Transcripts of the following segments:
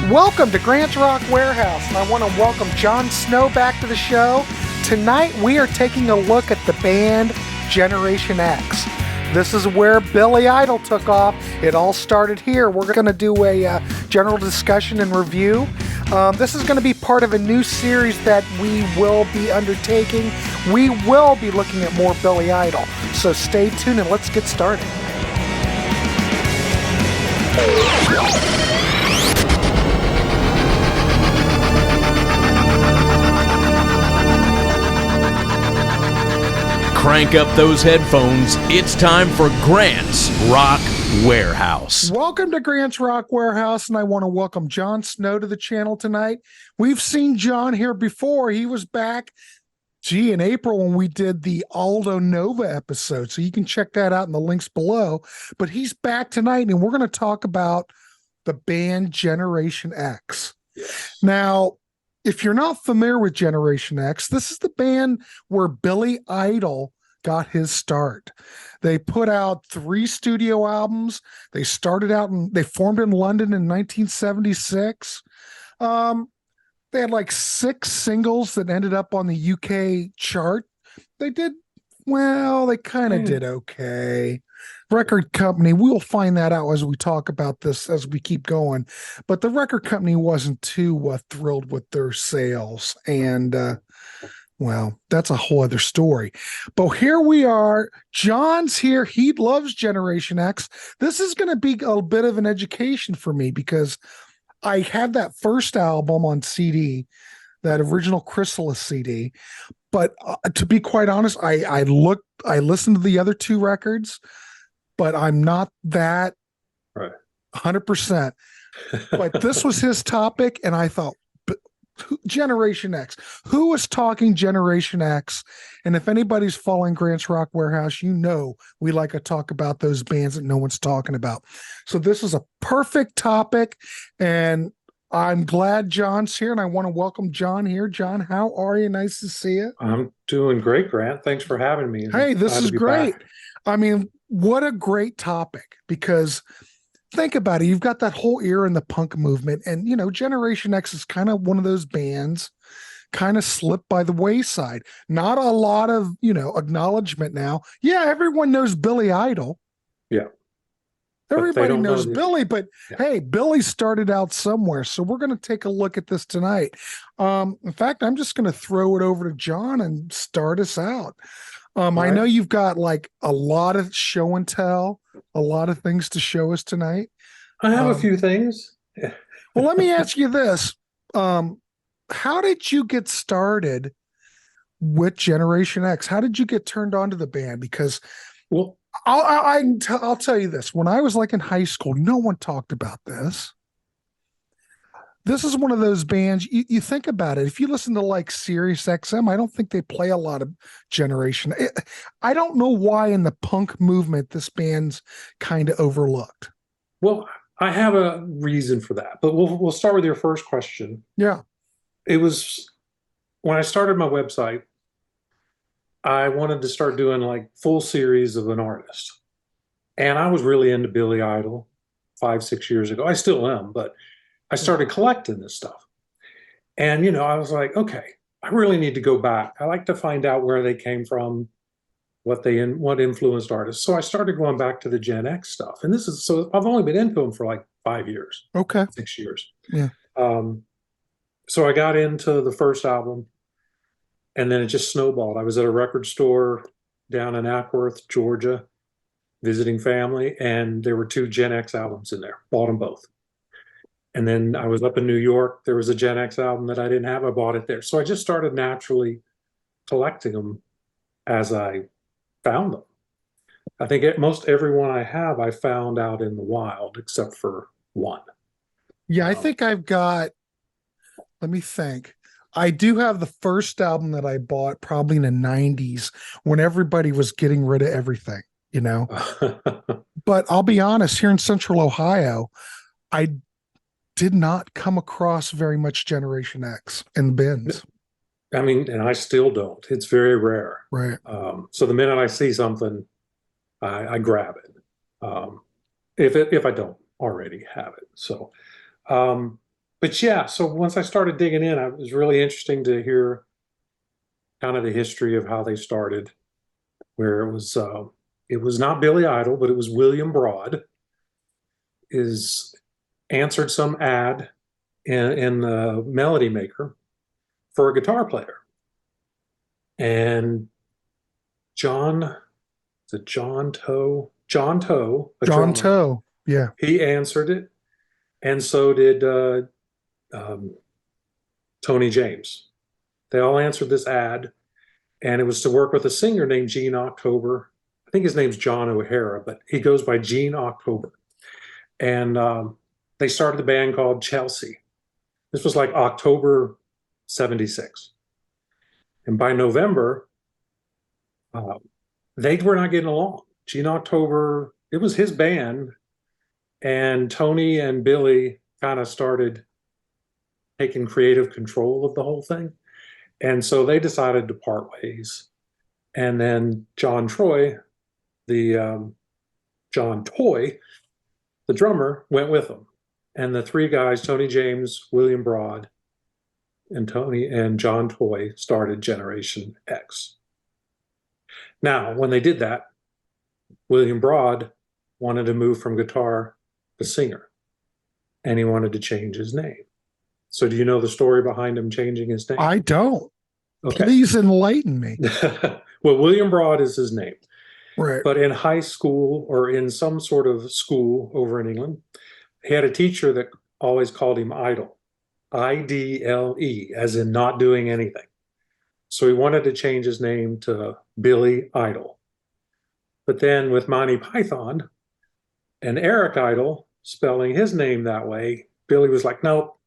Welcome to Grant's Rock Warehouse, and I want to welcome Jon Snow back to the show. Tonight we are taking a look at the band Generation X. This is where Billy Idol took off. It all started here. We're going to do a general discussion and review. This is going to be part of a new series that we will be undertaking. We will be looking at more Billy Idol. So stay tuned and let's get started. Crank up those headphones. It's time for Grant's Rock Warehouse. Welcome to Grant's Rock Warehouse, and I want to welcome Jon Snow to the channel tonight. We've seen Jon here before. He was back, in April when we did the Aldo Nova episode, so you can check that out in the links below. But he's back tonight, and we're going to talk about the band Generation X. Yes. Now, if you're not familiar with Generation X, this is the band where Billy Idol got his start. They put out 3 studio albums. They formed in London in 1976. They had like 6 singles that ended up on the UK chart. They kind of did okay. Record company, we'll find that out as we talk about this as we keep going, but the record company wasn't too thrilled with their sales, and that's a whole other story. But here we are. Jon's here. He loves Generation X. This is going to be a bit of an education for me because I had that first album on CD, that original Chrysalis CD, but to be quite honest, I listened to the other 2 records, but I'm not that 100%. But this was his topic, and I thought, Generation X. Who was talking Generation X? And if anybody's following Grant's Rock Warehouse, you know we like to talk about those bands that no one's talking about. So this is a perfect topic, and I'm glad Jon's here, and I want to welcome Jon here. Jon, how are you? Nice to see you. I'm doing great, Grant. Thanks for having me. Hey, this is great. Back. I mean, what a great topic, because think about it. You've got that whole era in the punk movement, and, Generation X is kind of one of those bands kind of slipped by the wayside. Not a lot of, acknowledgement now. Yeah, everyone knows Billy Idol. Yeah. Everybody knows Billy, but hey, Billy started out somewhere. So we're going to take a look at this tonight. In fact, I'm just going to throw it over to Jon and start us out. I know you've got like a lot of show and tell, a lot of things to show us tonight. I have a few things. Well, let me ask you this. How did you get started with Generation X? How did you get turned on to the band? Because, I'll tell you this. When I was like in high school, no one talked about this. This is one of those bands, you think about it. If you listen to like Sirius XM, I don't think they play a lot of Generation. I don't know why in the punk movement this band's kind of overlooked. Well, I have a reason for that, but we'll start with your first question. Yeah. It was when I started my website, I wanted to start doing like full series of an artist. And I was really into Billy Idol 5-6 years ago. I still am, but I started collecting this stuff. And, I was like, okay, I really need to go back. I like to find out where they came from, what influenced artists. So I started going back to the Gen X stuff. And so I've only been into them for like 5 years. Okay. 6 years. Yeah. So I got into the first album, and then it just snowballed. I was at a record store down in Ackworth, Georgia, visiting family, and there were 2 Gen X albums in there. Bought them both. And then I was up in New York. There was a Gen X album that I didn't have. I bought it there. So I just started naturally collecting them as I found them. I think most everyone I have, I found out in the wild, except for one. Yeah, I think I've got, let me think. I do have the first album that I bought probably in the 90s when everybody was getting rid of everything, But I'll be honest, here in Central Ohio, I did not come across very much Generation X in the bins. I mean, and I still don't. It's very rare. Right. So the minute I see something, I grab it. If I don't already have it. So but yeah, so once I started digging in, it was really interesting to hear kind of the history of how they started, where it was not Billy Idol, but it was William Broad is answered some ad in the Melody Maker for a guitar player. And John, is it John Toe? John Toe, a John drummer, Toe. Yeah. he answered it, and so did Tony James. They all answered this ad, and it was to work with a singer named Gene October. I think his name's John O'Hara, but he goes by Gene October. And they started the band called Chelsea. This was like October 76. And by November, they were not getting along. Gene October, it was his band, and Tony and Billy kind of started taking creative control of the whole thing. And so they decided to part ways. And then John Toy, the drummer, went with them. And the three guys, Tony James, William Broad, and John Toy, started Generation X. Now, when they did that, William Broad wanted to move from guitar to singer, and he wanted to change his name. So do you know the story behind him changing his name? I don't. Okay. Please enlighten me. Well, William Broad is his name. Right. But in high school or in some sort of school over in England, he had a teacher that always called him Idle, IDLE, as in not doing anything. So he wanted to change his name to Billy Idle. But then with Monty Python and Eric Idle spelling his name that way, Billy was like, nope,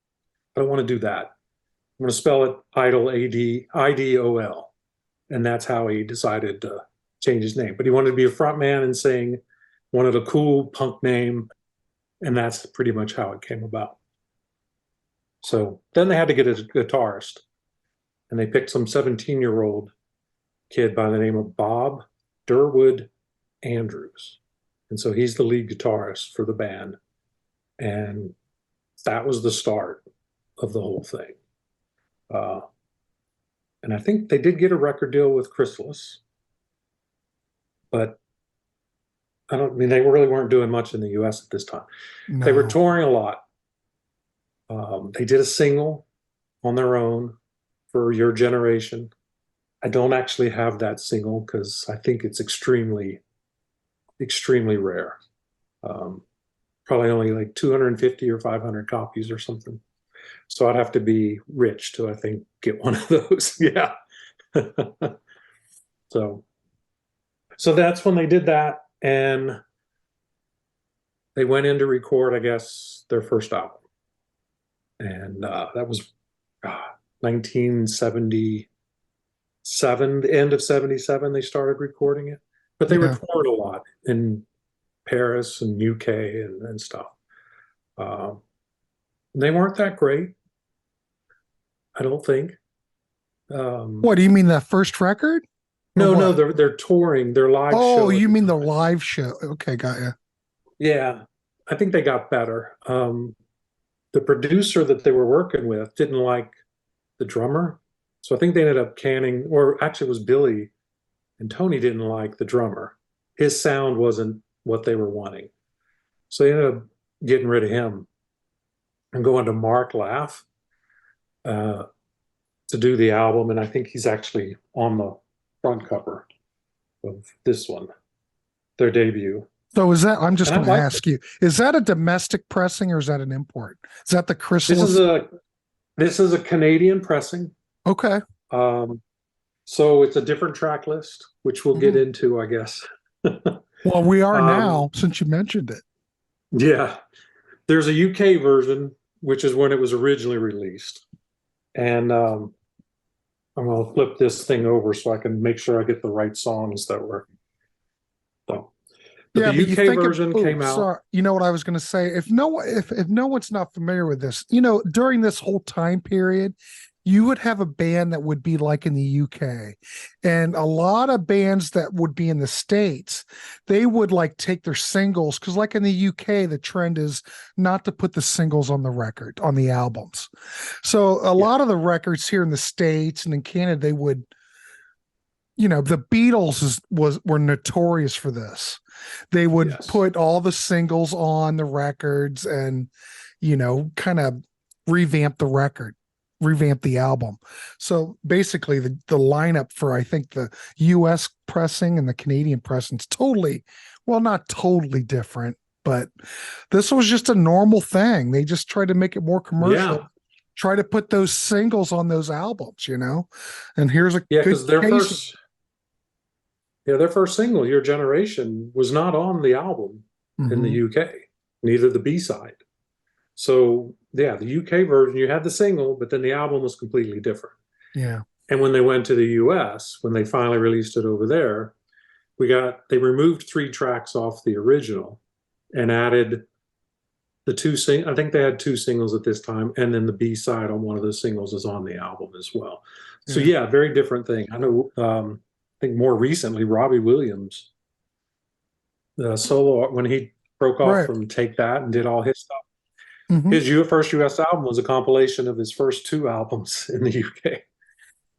I don't want to do that. I'm going to spell it Idle, IDOL. And that's how he decided to change his name. But he wanted to be a front man and sing, wanted a cool punk name, and that's pretty much how it came about. So then they had to get a guitarist, and they picked some 17-year-old kid by the name of Bob Durwood Andrews. And so he's the lead guitarist for the band. And that was the start of the whole thing. And I think they did get a record deal with Chrysalis, but they really weren't doing much in the US at this time. No. They were touring a lot. They did a single on their own for Your Generation. I don't actually have that single because I think it's extremely, extremely rare. Probably only like 250 or 500 copies or something. So I'd have to be rich to, I think, get one of those. Yeah. So that's when they did that, and they went in to record, I guess, their first album. And that was 1977, the end of 77, they started recording it. But they recorded a lot in Paris and UK and stuff. They weren't that great, I don't think. What do you mean, that first record? No, they're touring, their live show. Oh, you mean the live show? Okay, got you. Yeah, I think they got better. The producer that they were working with didn't like the drummer, so I think they ended up canning, or actually it was Billy and Tony didn't like the drummer. His sound wasn't what they were wanting, so they ended up getting rid of him and going to Mark Laff to do the album, and I think he's actually on the front cover of this one, their debut. So is that, I'm just going to ask you, is that a domestic pressing or is that an import? Is that the Chrysalis? This is a Canadian pressing. Okay. So it's a different track list, which we'll get into, I guess. Well, we are now, since you mentioned it. Yeah. There's a UK version, which is when it was originally released. And I'm going to flip this thing over so I can make sure I get the right songs that were. So. But the UK version came out. Sorry, you know what I was going to say? If no one's not familiar with this, during this whole time period, you would have a band that would be like in the UK, and a lot of bands that would be in the States, they would like take their singles, because like in the UK, the trend is not to put the singles on the record, on the albums. So a lot of the records here in the States and in Canada, they would, the Beatles were notorious for this. They would put all the singles on the records and, kind of revamp the album. So basically the lineup for, I think, the US pressing and the Canadian pressing's not totally different, but this was just a normal thing. They just tried to make it more commercial. Yeah. Try to put those singles on those albums, and here's a because their first single, Your Generation, was not on the album in the UK, neither the B-side. So the UK version, you had the single, but then the album was completely different. Yeah. And when they went to the US, when they finally released it over there, they removed 3 tracks off the original and added the I think they had 2 singles at this time, and then the B-side on one of those singles is on the album as well. So very different thing. I know, I think more recently, Robbie Williams, the solo, when he broke off from Take That and did all his stuff, his first US album was a compilation of his first 2 albums in the UK.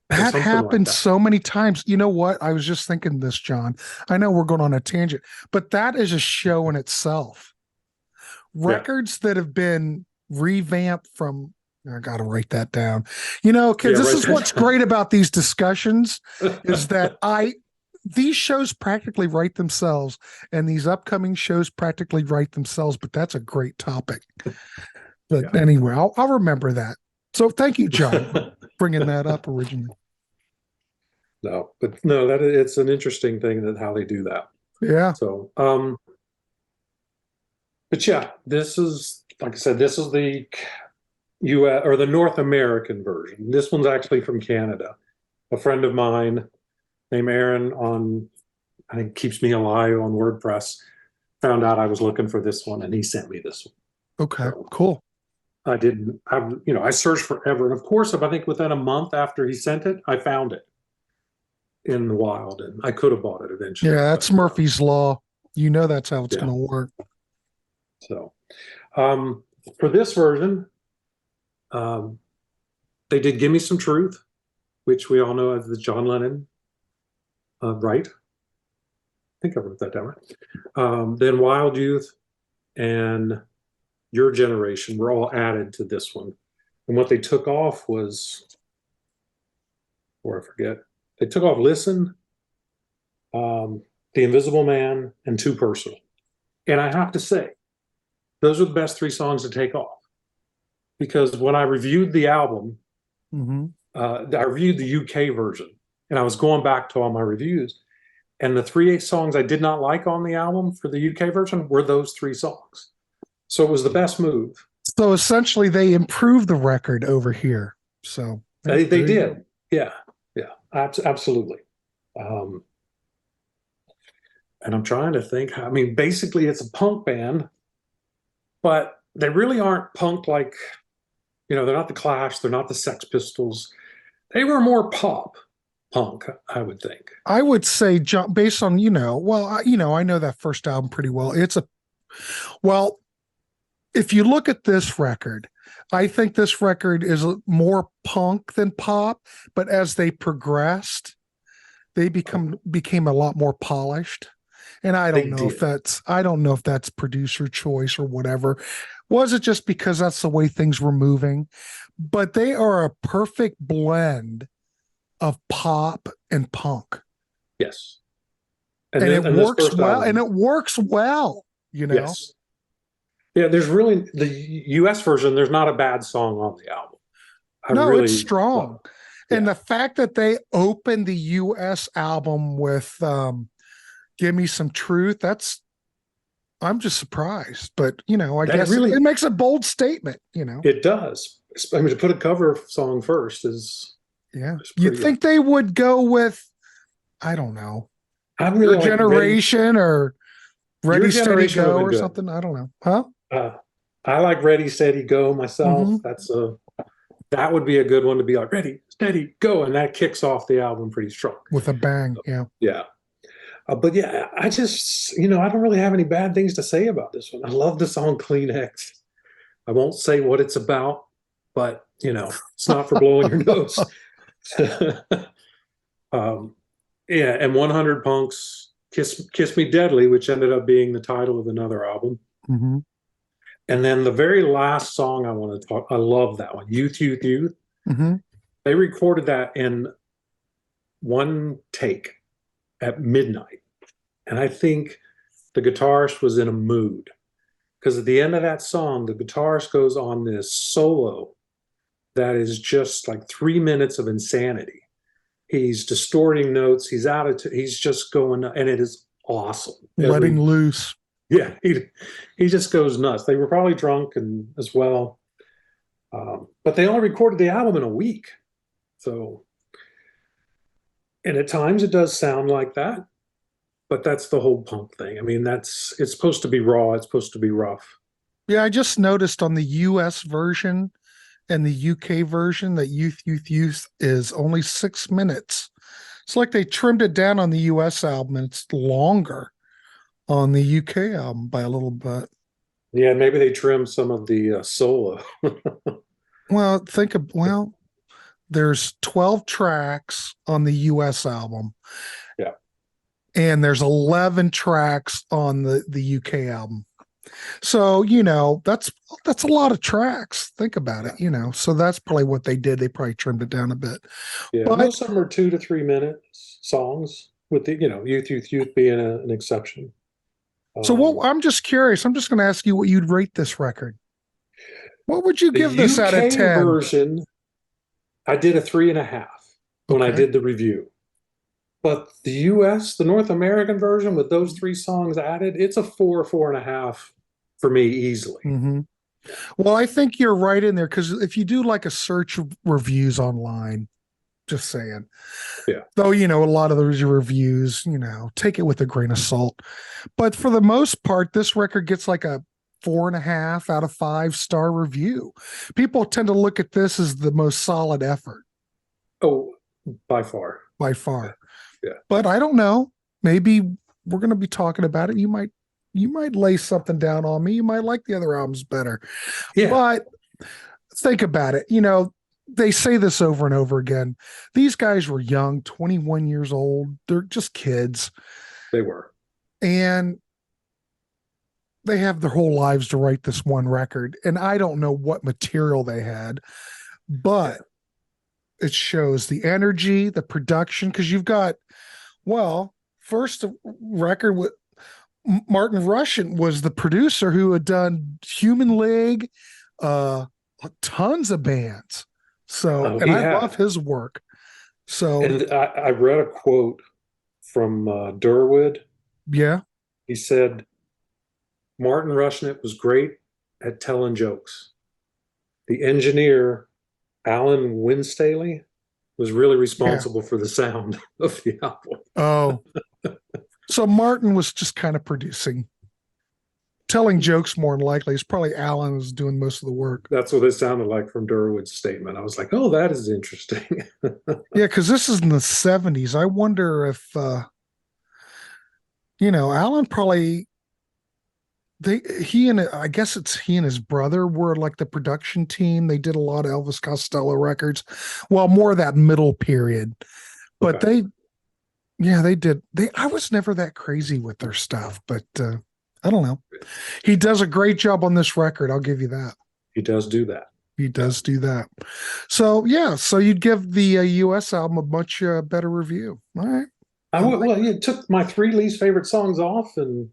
That happened so many times. You know what? I was just thinking this, John. I know we're going on a tangent, but that is a show in itself. Records that have been revamped from, I got to write that down, because this is what's great about these discussions is that these shows practically write themselves, and these upcoming shows practically write themselves, but that's a great topic. But anyway, I'll remember that. So thank you, John, for bringing that up originally. It's an interesting thing that how they do that. Yeah. So, but this is, like I said, this is the US or the North American version. This one's actually from Canada. A friend of mine named Aaron I think Keeps Me Alive on WordPress, found out I was looking for this one, and he sent me this one. Okay, cool. I searched forever. And of course, I think within a month after he sent it, I found it in the wild, and I could have bought it eventually. Yeah, that's Murphy's Law. That's how it's going to work. So, for this version, they did Give Me Some Truth, which we all know as the John Lennon right. I think I wrote that down right. Then Wild Youth and Your Generation were all added to this one. And what they took off was, they took off Listen, The Invisible Man, and Too Personal. And I have to say, those are the best 3 songs to take off. Because when I reviewed the album, I reviewed the UK version, and I was going back to all my reviews, and the 3 songs I did not like on the album for the UK version were those 3 songs. So it was the best move. So essentially they improved the record over here. So they did. Yeah, absolutely. And I'm trying to think. I mean, basically it's a punk band, but they really aren't punk like, they're not the Clash, they're not the Sex Pistols. They were more punk, I would think. I would say, based on, I know that first album pretty well. If you look at this record, I think this record is more punk than pop, but as they progressed, they became a lot more polished. And I don't know if that's producer choice or whatever. Was it just because that's the way things were moving? But they are a perfect blend of pop and punk. Yes. And it works well. And it works well, Yes. Yeah, there's really, the US version, there's not a bad song on the album. It's strong. And the fact that they opened the US album with Give Me Some Truth, I'm just surprised. But, I guess it makes a bold statement, It does. I mean, to put a cover song first is... Yeah. You'd think they would go with, I don't know, Your Generation or Ready, Steady, Go or something. I don't know. Huh? I like Ready, Steady, Go myself. That's that would be a good one to be like, ready, steady, go. And that kicks off the album pretty strong. With a bang, yeah. Yeah. But yeah, I just, I don't really have any bad things to say about this one. I love the song Kleenex. I won't say what it's about, but, it's not for blowing your nose. Yeah, and 100 Punks, Kiss Me Deadly, which ended up being the title of another album. Mm-hmm. And then the very last song I want to talk, I love that one, Youth, Youth, Youth. Mm-hmm. They recorded that in one take at midnight. And I think the guitarist was in a mood, because at the end of that song, the guitarist goes on this solo that is just like 3 minutes of insanity. He's distorting notes. He's he's just going, and it is awesome. Letting loose. Yeah, he just goes nuts. They were probably drunk and as well, but they only recorded the album in a week. So, and at times it does sound like that, but that's the whole punk thing. I mean, it's supposed to be raw. It's supposed to be rough. Yeah, I just noticed on the US version and the UK version that Youth, Youth, Youth is only 6 minutes. It's like they trimmed it down on the US album, and it's longer on the UK album by a little bit. Yeah, maybe they trimmed some of the solo. Well, there's 12 tracks on the US album. Yeah. And there's 11 tracks on the UK album. So, that's a lot of tracks. Think about it, So that's probably what they did. They probably trimmed it down a bit. Yeah, but most of them are 2 to 3 minutes songs, with the Youth, Youth, Youth being an exception. So I'm just curious. I'm just going to ask you what you'd rate this record. What would you give this out of 10? Version, I did a 3.5 when I did the review. But the US, the North American version with those 3 songs added, it's a 4.5 for me easily. Mm-hmm. Well, I think you're right in there, because if you do like a search of reviews online, just saying. Yeah. Though, a lot of those reviews, take it with a grain of salt. But for the most part, this record gets like a 4.5 out of 5-star review. People tend to look at this as the most solid effort. Oh, by far. By far. Yeah. But I don't know. Maybe we're going to be talking about it. You might lay something down on me. You might like the other albums better. Yeah. But think about it. They say this over and over again. These guys were young, 21 years old. They're just kids. They were. And they have their whole lives to write this one record. And I don't know what material they had, but it shows the energy, the production, because you've got, first record with Martin Rushent was the producer who had done Human League, tons of bands. So, and I love his work. So, and I read a quote from Durwood. Yeah. He said, Martin Rushent was great at telling jokes. The engineer, Alan Winstanley, was really responsible for the sound of the album. Oh. So Martin was just kind of producing. Telling jokes more than likely. It's probably Alan was doing most of the work. That's what it sounded like from Durwood's statement. I was like, oh, that is interesting. Yeah, because this is in the 70s. I wonder if, Alan probably, I guess it's he and his brother were like the production team. They did a lot of Elvis Costello records. Well, more of that middle period. But they did. I was never that crazy with their stuff, but I don't know. He does a great job on this record. I'll give you that. He does do that. He does do that. So, yeah. So you'd give the US album a much better review. All right. Well, you took my 3 least favorite songs off and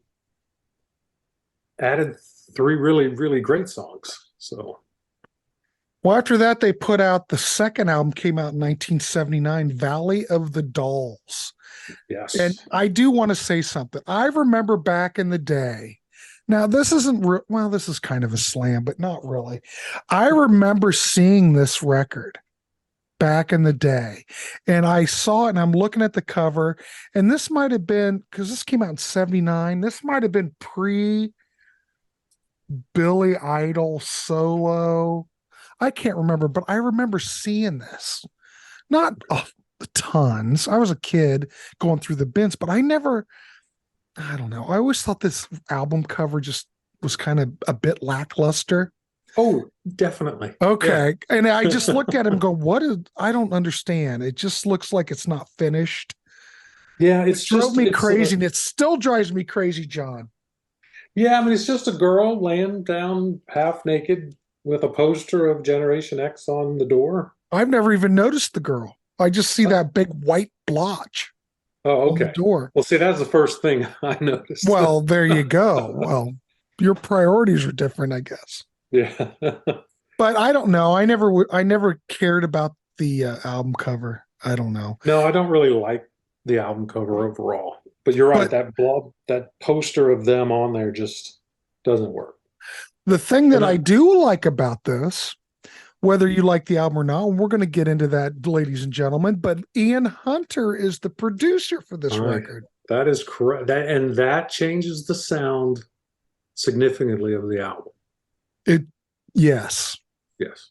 added 3 really, really great songs. So. Well, after that, they put out the second album, came out in 1979, Valley of the Dolls. Yes. And I do want to say something. I remember back in the day. Now, this isn't this is kind of a slam, but not really. I remember seeing this record back in the day, and I saw it, and I'm looking at the cover, and this might have been, because this came out in 79. This might have been pre Billy Idol solo. I can't remember, but I remember seeing this. Not tons. I was a kid going through the bins, but I don't know. I always thought this album cover just was kind of a bit lackluster. Oh, definitely. Okay. Yeah. And I just looked at him and go, I don't understand. It just looks like it's not finished. Yeah, It drove me crazy, and it still drives me crazy, John. Yeah, I mean, it's just a girl laying down half naked with a poster of Generation X on the door. I've never even noticed the girl. I just see that big white blotch Oh, on the okay. door. Well, see, that's the first thing I noticed. Well, there you go. Well, your priorities are different, I guess. Yeah. But I don't know. I never cared about the album cover. I don't know. No, I don't really like the album cover overall. But you're right, that poster of them on there just doesn't work. The thing that I do like about this, whether you like the album or not, and we're going to get into that, ladies and gentlemen, but Ian Hunter is the producer for this record. That is correct. That changes the sound significantly of the album. Yes. Yes.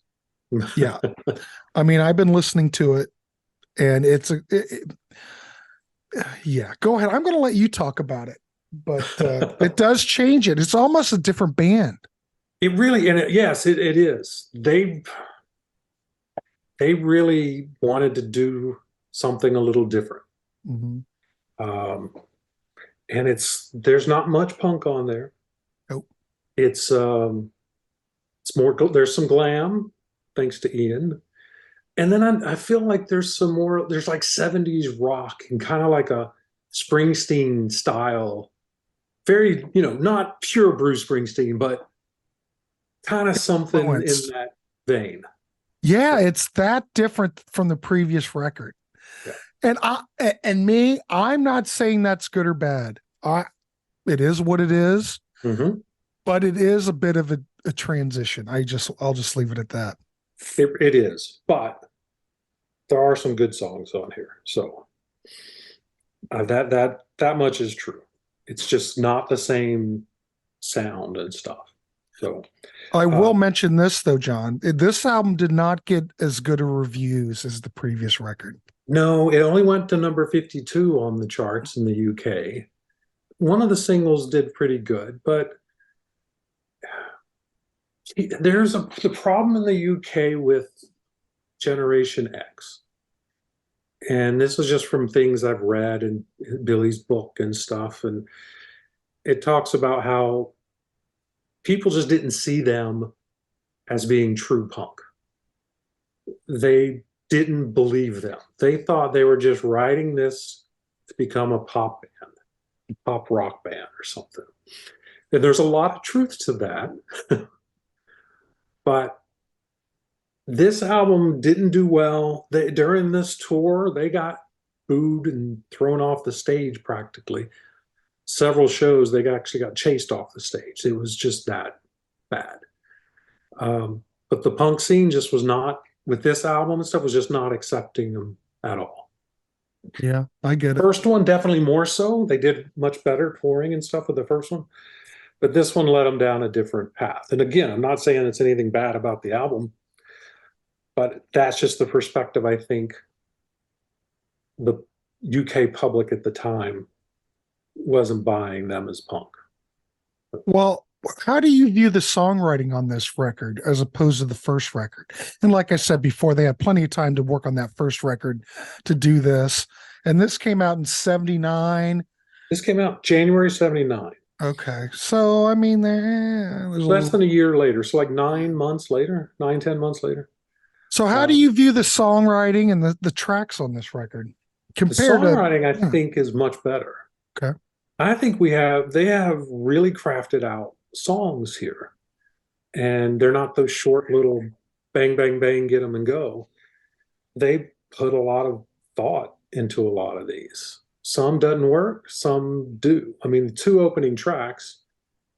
Yeah. I mean, I've been listening to it, and yeah, go ahead. I'm going to let you talk about it, but it does change it. It's almost a different band. It really, yes, it is. They really wanted to do something a little different. Mm-hmm. And there's not much punk on there. Nope. It's more, there's some glam, thanks to Ian. And then I feel like there's like 70s rock and kind of like a Springsteen style, very, not pure Bruce Springsteen, but kind of something in that vein. Yeah, it's that different from the previous record. Yeah. And I'm not saying that's good or bad. It is what it is, but it is a bit of a transition. I'll just leave it at that. It is, but there are some good songs on here. So that much is true. It's just not the same sound and stuff. So I will mention this though, John. This album did not get as good of reviews as the previous record. No, it only went to number 52 on the charts in the UK. One of the singles did pretty good, but there's the problem in the UK with Generation X. And this is just from things I've read in Billy's book and stuff. And it talks about how people just didn't see them as being true punk. They didn't believe them. They thought they were just writing this to become a pop band, pop rock band or something. And there's a lot of truth to that. But this album didn't do well. During this tour, they got booed and thrown off the stage practically. Several shows, they actually got chased off the stage. It was just that bad. But the punk scene just was not, with this album and stuff, was just not accepting them at all. Yeah, I get it. First one, definitely more so. They did much better touring and stuff with the first one. But this one led them down a different path. And again, I'm not saying it's anything bad about the album, but that's just the perspective I think the UK public at the time wasn't buying them as punk. Well, how do you view the songwriting on this record as opposed to the first record? And like I said before, they had plenty of time to work on that first record to do this. And this came out in 79. This came out January 79. Okay. So, I mean, there's less than a year later. So like 9 months later, 10 months later. So how do you view the songwriting and the tracks on this record? The songwriting, I think, is much better. Okay. I think they have really crafted out songs here. And they're not those short little bang, bang, bang, get them and go. They put a lot of thought into a lot of these. Some doesn't work, some do. I mean, the two opening tracks,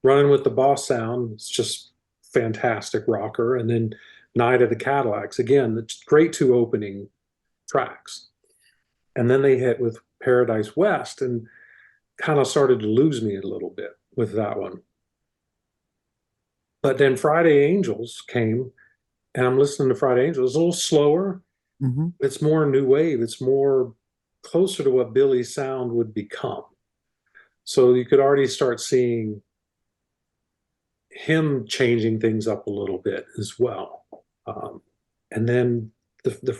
Running with the Boss Sound, it's just fantastic rocker. And then Night of the Cadillacs, again, it's great two opening tracks. And then they hit with Paradise West and kind of started to lose me a little bit with that one. But then Friday Angels came, and I'm listening to Friday Angel. It's a little slower. Mm-hmm. It's more new wave. It's more closer to what Billy's sound would become. So you could already start seeing him changing things up a little bit as well. And then the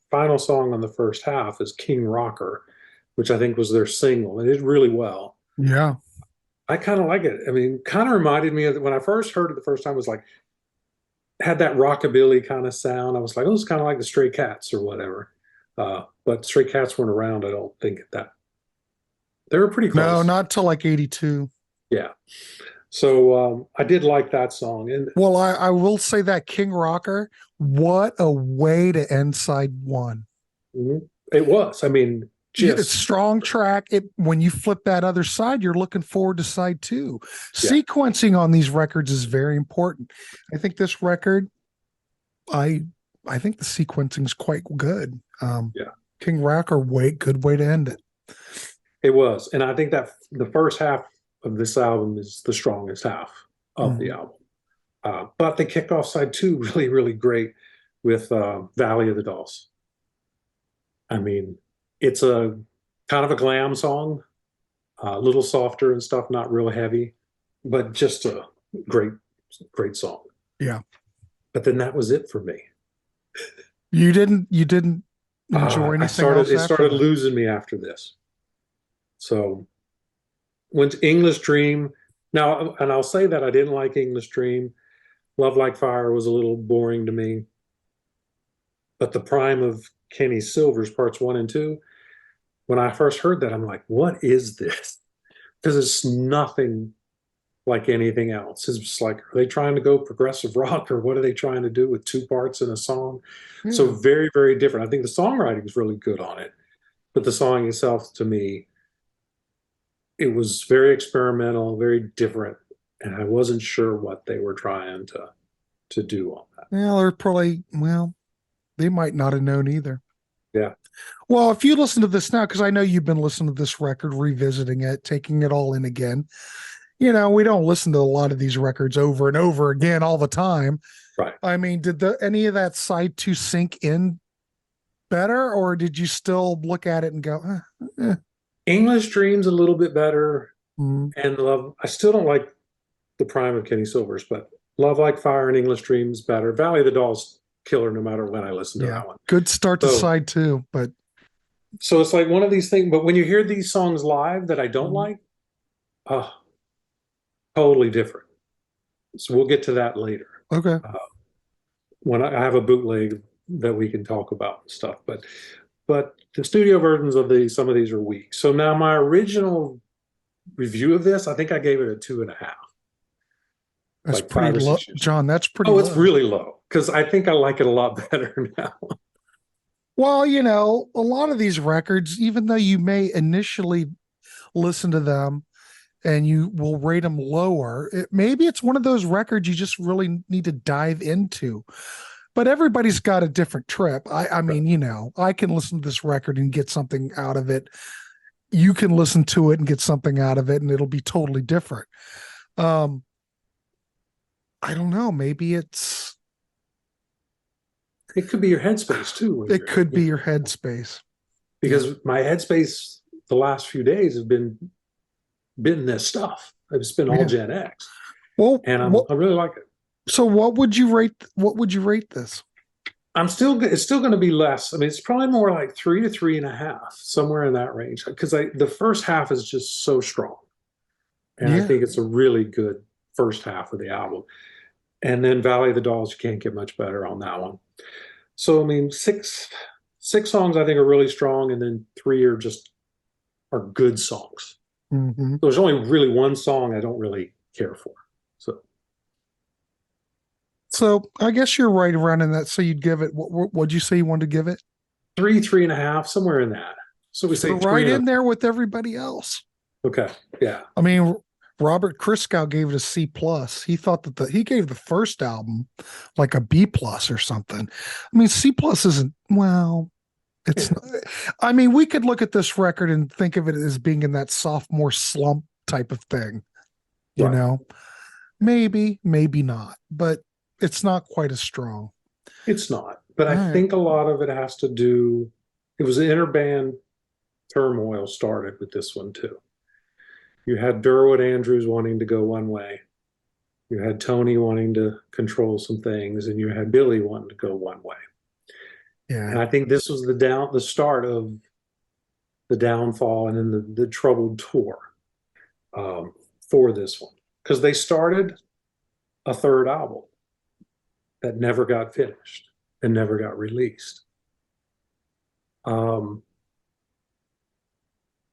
final song on the first half is King Rocker, which I think was their single. It did really well. Yeah. I kind of like it. I mean, kind of reminded me of when I first heard it the first time, it was like, had that rockabilly kind of sound. I was like, oh, it's kind of like the Stray Cats or whatever. But Stray Cats weren't around, I don't think, at that. They were pretty close. No, not till like 82. Yeah. So I did like that song. And well, I will say that King Rocker, what a way to end side one. It was. I mean, it's strong track. When you flip that other side, you're looking forward to side two. Yeah. Sequencing on these records is very important. I think this record, I think the sequencing is quite good. Yeah. King Rocker, good way to end it. It was. And I think that the first half of this album is the strongest half of the album. But they kicked off side two really, really great with Valley of the Dolls. I mean, it's a kind of a glam song, a little softer and stuff, not real heavy, but just a great, great song. Yeah. But then that was it for me. You didn't enjoy anything else? It started losing me after this. So went to English Dream. Now, and I'll say that I didn't like English Dream. Love Like Fire was a little boring to me. But the prime of Kenny Silver's parts 1 and 2, when I first heard that, I'm like, what is this? Because it's nothing like anything else. It's just like, are they trying to go progressive rock, or what are they trying to do with 2 parts in a song? So very, very different. I think the songwriting is really good on it, but the song itself, to me, it was very experimental, very different, and I wasn't sure what they were trying to do on that. Well, they're probably, they might not have known either. Yeah. Well, if you listen to this now, because I know you've been listening to this record, revisiting it, taking it all in again. We don't listen to a lot of these records over and over again all the time. Right. I mean, did any of that side 2 sink in better, or did you still look at it and go, English Dream's a little bit better, and Love. I still don't like the prime of Kenny Silver's, but Love Like Fire and English Dream's better. Valley of the Dolls, killer no matter when I listen to that one. Good start to side 2, but so it's like one of these things. But when you hear these songs live that I don't like, totally different. So we'll get to that later. Okay. When I have a bootleg that we can talk about and stuff, but the studio versions of some of these are weak. So now my original review of this, I think I gave it a 2.5. That's like pretty low, John. That's pretty. It's really low, because I think I like it a lot better now. Well, a lot of these records, even though you may initially listen to them and you will rate them lower, maybe it's one of those records you just really need to dive into. But everybody's got a different trip. I mean, I can listen to this record and get something out of it. You can listen to it and get something out of it, and it'll be totally different. I don't know. Maybe it could be your headspace too. It could be your headspace. Because my headspace the last few days have been this stuff. It's been all Gen X. Well, and I really like it. So what would you rate this? It's still going to be less. I mean, it's probably more like 3 to 3.5, somewhere in that range. Because the first half is just so strong. And I think it's a really good first half of the album. And then Valley of the Dolls, you can't get much better on that one. So, I mean, six songs I think are really strong, and then 3 are good songs. Mm-hmm. There's only really one song I don't really care for. So I guess you're right around in that. So you'd give it, what'd you say you wanted to give it? 3.5, somewhere in that. So we say right in there with everybody else. Okay. Yeah. I mean, Robert Christgau gave it a C+. He thought that he gave the first album like a B+ or something. I mean, C+ isn't, it's not, I mean, we could look at this record and think of it as being in that sophomore slump type of thing, maybe not, but it's not quite as strong. It's not, but All I right. think a lot of it has to do. It was the interband turmoil started with this one too. You had Durwood Andrews wanting to go one way. You had Tony wanting to control some things, and you had Billy wanting to go one way. Yeah. And I think this was the start of the downfall and then the troubled tour for this one, because they started a third album that never got finished and never got released.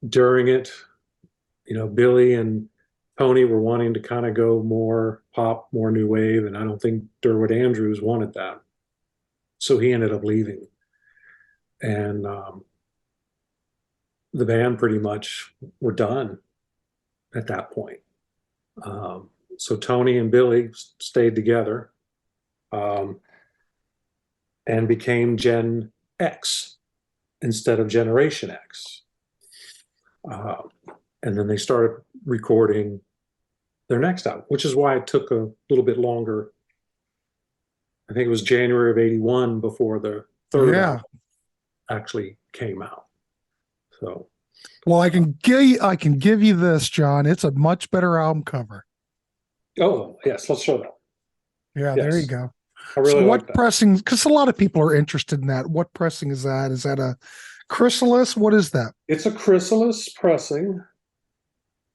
During it, Billy and Tony were wanting to kind of go more pop, more new wave, and I don't think Durwood Andrews wanted that. So he ended up leaving. And the band pretty much were done at that point. So Tony and Billy stayed together and became Gen X instead of Generation X. And then they started recording their next album, which is why it took a little bit longer. I think it was January of '81 before the third album actually came out. So, well, I can give you this, John. It's a much better album cover. Oh yes, let's show that. Yeah, Yes. There you go. I really so like what that. pressing? Because a lot of people are interested in that. What pressing is that? Is that a chrysalis? What is that? It's a chrysalis pressing.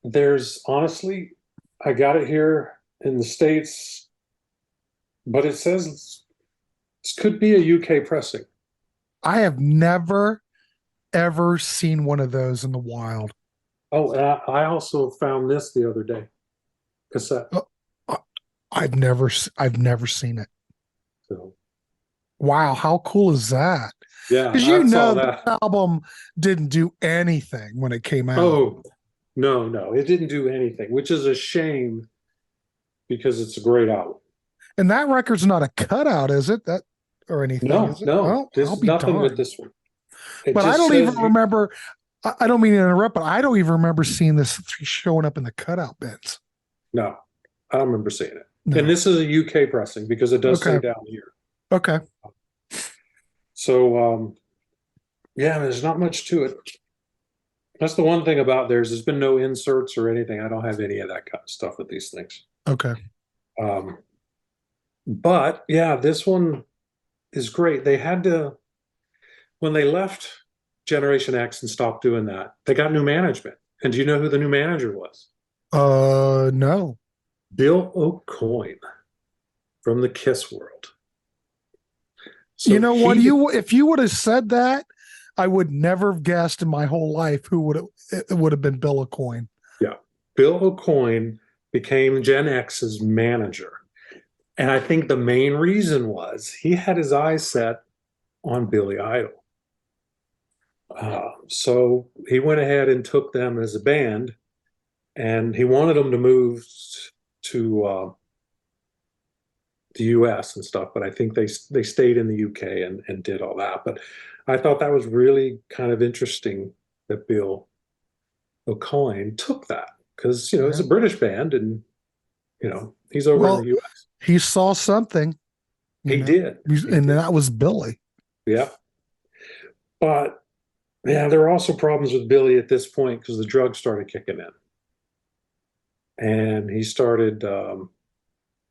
There's honestly, I got it here in the States, but it says this could be a UK pressing. I have never, ever seen one of those in the wild. Oh, and I also found this the other day, cassette. I've never seen it. So, wow, how cool is that? yeah, Because the album didn't do anything when it came out. Oh, no, it didn't do anything, which is a shame because it's a great album. And that record's not a cutout, is it? That or anything? No, is it? no, well, there's nothing with this one. But I don't even remember. I don't mean to interrupt, but I don't even remember seeing this showing up in the cutout bits. No, I don't remember seeing it. No. And this is a UK pressing because it does say down here. Okay. So, yeah, there's not much to it. That's the one thing about theirs. There's been no inserts or anything. I don't have any of that kind of stuff with these things. Okay. But yeah, this one is great. They had to, when they left Generation X and stopped doing that, they got new management. And do you know who the new manager was? No. Bill O'Coin from the Kiss world. So you know what? If you would have said that, I would never have guessed in my whole life it would have been Bill O'Coin. Yeah. Bill O'Coin became Gen X's manager. And I think the main reason was he had his eyes set on Billy Idol. So he went ahead and took them as a band, and he wanted them to move to the US and stuff, but I think they stayed in the UK and did all that. But I thought that was really kind of interesting that Bill O'Coin took that, because it's a British band, and he's over in the US. He saw something. He did. And that was Billy. Yeah. But yeah, there were also problems with Billy at this point because the drugs started kicking in. And he started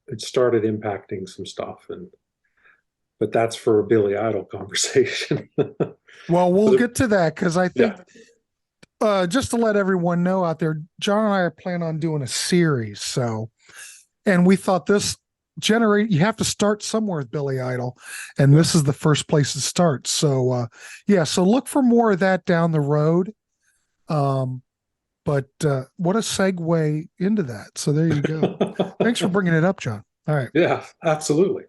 it started impacting some stuff, but that's for a Billy Idol conversation. Well, we'll get to that, because I think just to let everyone know out there, John and I are planning on doing a series. And we thought you have to start somewhere with Billy Idol, and this is the first place to start. So so look for more of that down the road. But what a segue into that. So there you go. Thanks for bringing it up, John. All right. Yeah, absolutely.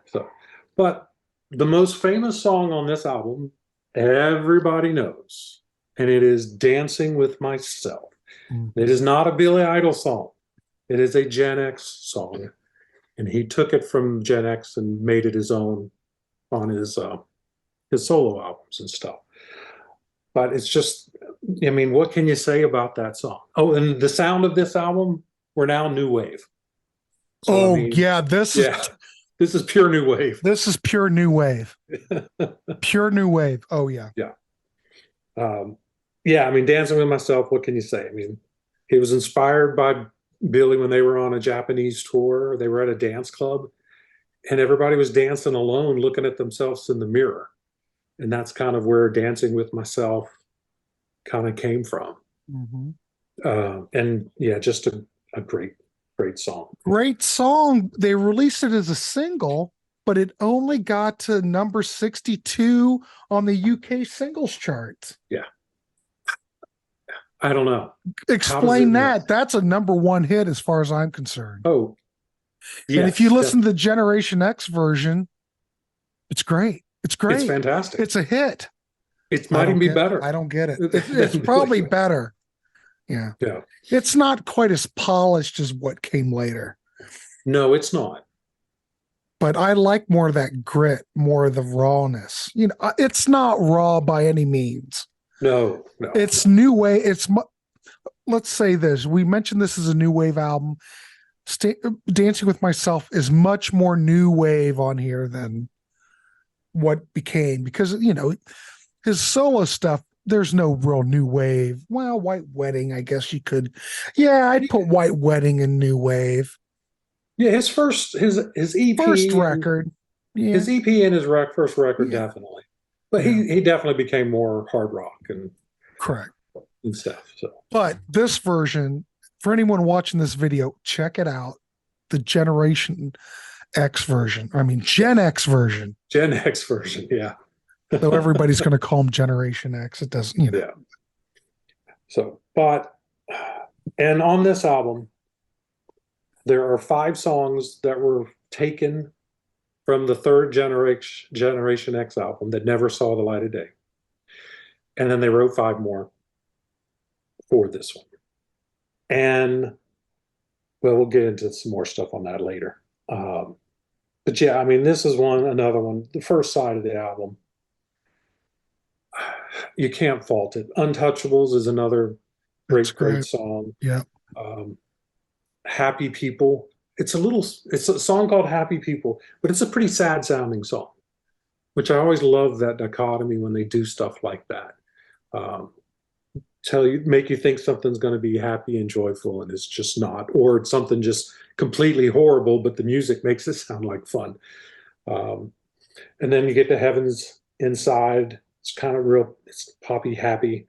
So, but the most famous song on this album, everybody knows, and it is Dancing with Myself. It is not a Billy Idol song. It is a Gen X song. And he took it from Gen X and made it his own on his solo albums and stuff. But it's just, what can you say about that song? Oh, and the sound of this album, we're now new wave. So, This is pure new wave. This is pure new wave. Pure new wave. Oh yeah. Yeah. Yeah, I mean, Dancing with Myself, what can you say? I mean, he was inspired by Billy when they were on a Japanese tour. They were at a dance club, and everybody was dancing alone, looking at themselves in the mirror. And that's kind of where Dancing with Myself kind of came from. And yeah, just a great song. Great song. They released it as a single, but it only got to number 62 on the UK singles charts. Yeah. I don't know. Explain that. That's a number one hit as far as I'm concerned. Oh, yes, and if you listen to the Generation X version, it's great. It's great. It's fantastic. It's a hit. It might even be better. I don't get it. It's probably better. Yeah. Yeah. It's not quite as polished as what came later. No, it's not. But I like more of that grit, more of the rawness. You know, it's not raw by any means. No. It's new wave. Let's say this. We mentioned this is a new wave album. Dancing with Myself is much more new wave on here than what became, because, you know, his solo stuff, there's no real new wave. Well, White Wedding, I guess you could. Yeah, I'd put White Wedding in new wave. Yeah, his EP, first record. Yeah. His EP and his first record, definitely. But he definitely became more hard rock and correct and stuff. So, but this version, for anyone watching this video, check it out. The Generation X version. I mean, Gen X version. Gen X version, yeah. Though everybody's going to call him Generation X. It doesn't, you know. Yeah. So, and on this album, there are 5 songs that were taken from the third Generation X album that never saw the light of day. And then they wrote 5 more for this one. And, well, we'll get into some more stuff on that later. But yeah, I mean, this is another one, the first side of the album. You can't fault it. Untouchables is another great song. Yeah. Happy People. It's a song called Happy People, but it's a pretty sad sounding song, which I always love that dichotomy when they do stuff like that. Make you think something's going to be happy and joyful, and it's just not, or it's something just completely horrible, but the music makes it sound like fun. And then you get to Heaven's Inside. It's kind of it's poppy happy.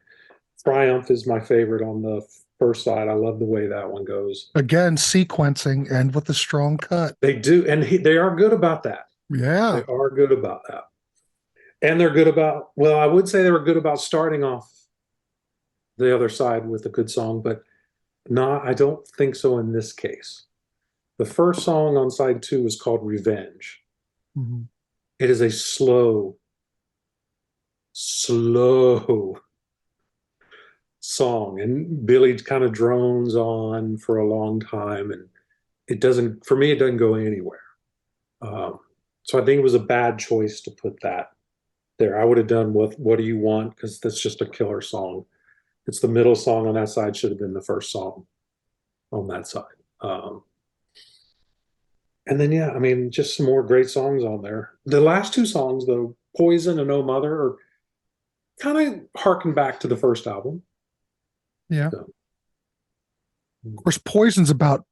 Triumph is my favorite on the first side. I love the way that one goes. Again, sequencing and with a strong cut. They do, and they are good about that. Yeah. They are good about that. And they're good about, well, I would say they were good about starting off the other side with a good song, but I don't think so in this case. The first song on side 2 is called Revenge. Mm-hmm. It is a slow song, and Billy kind of drones on for a long time, and it doesn't go anywhere. So I think it was a bad choice to put that there. I would have done What Do You Want, because that's just a killer song. It's the middle song on that side, should have been the first song on that side. And then, yeah, I mean, just some more great songs on there. The last 2 songs, though, Poison and Oh Mother, are kind of harken back to the first album. Yeah. So. Of course, Poison's about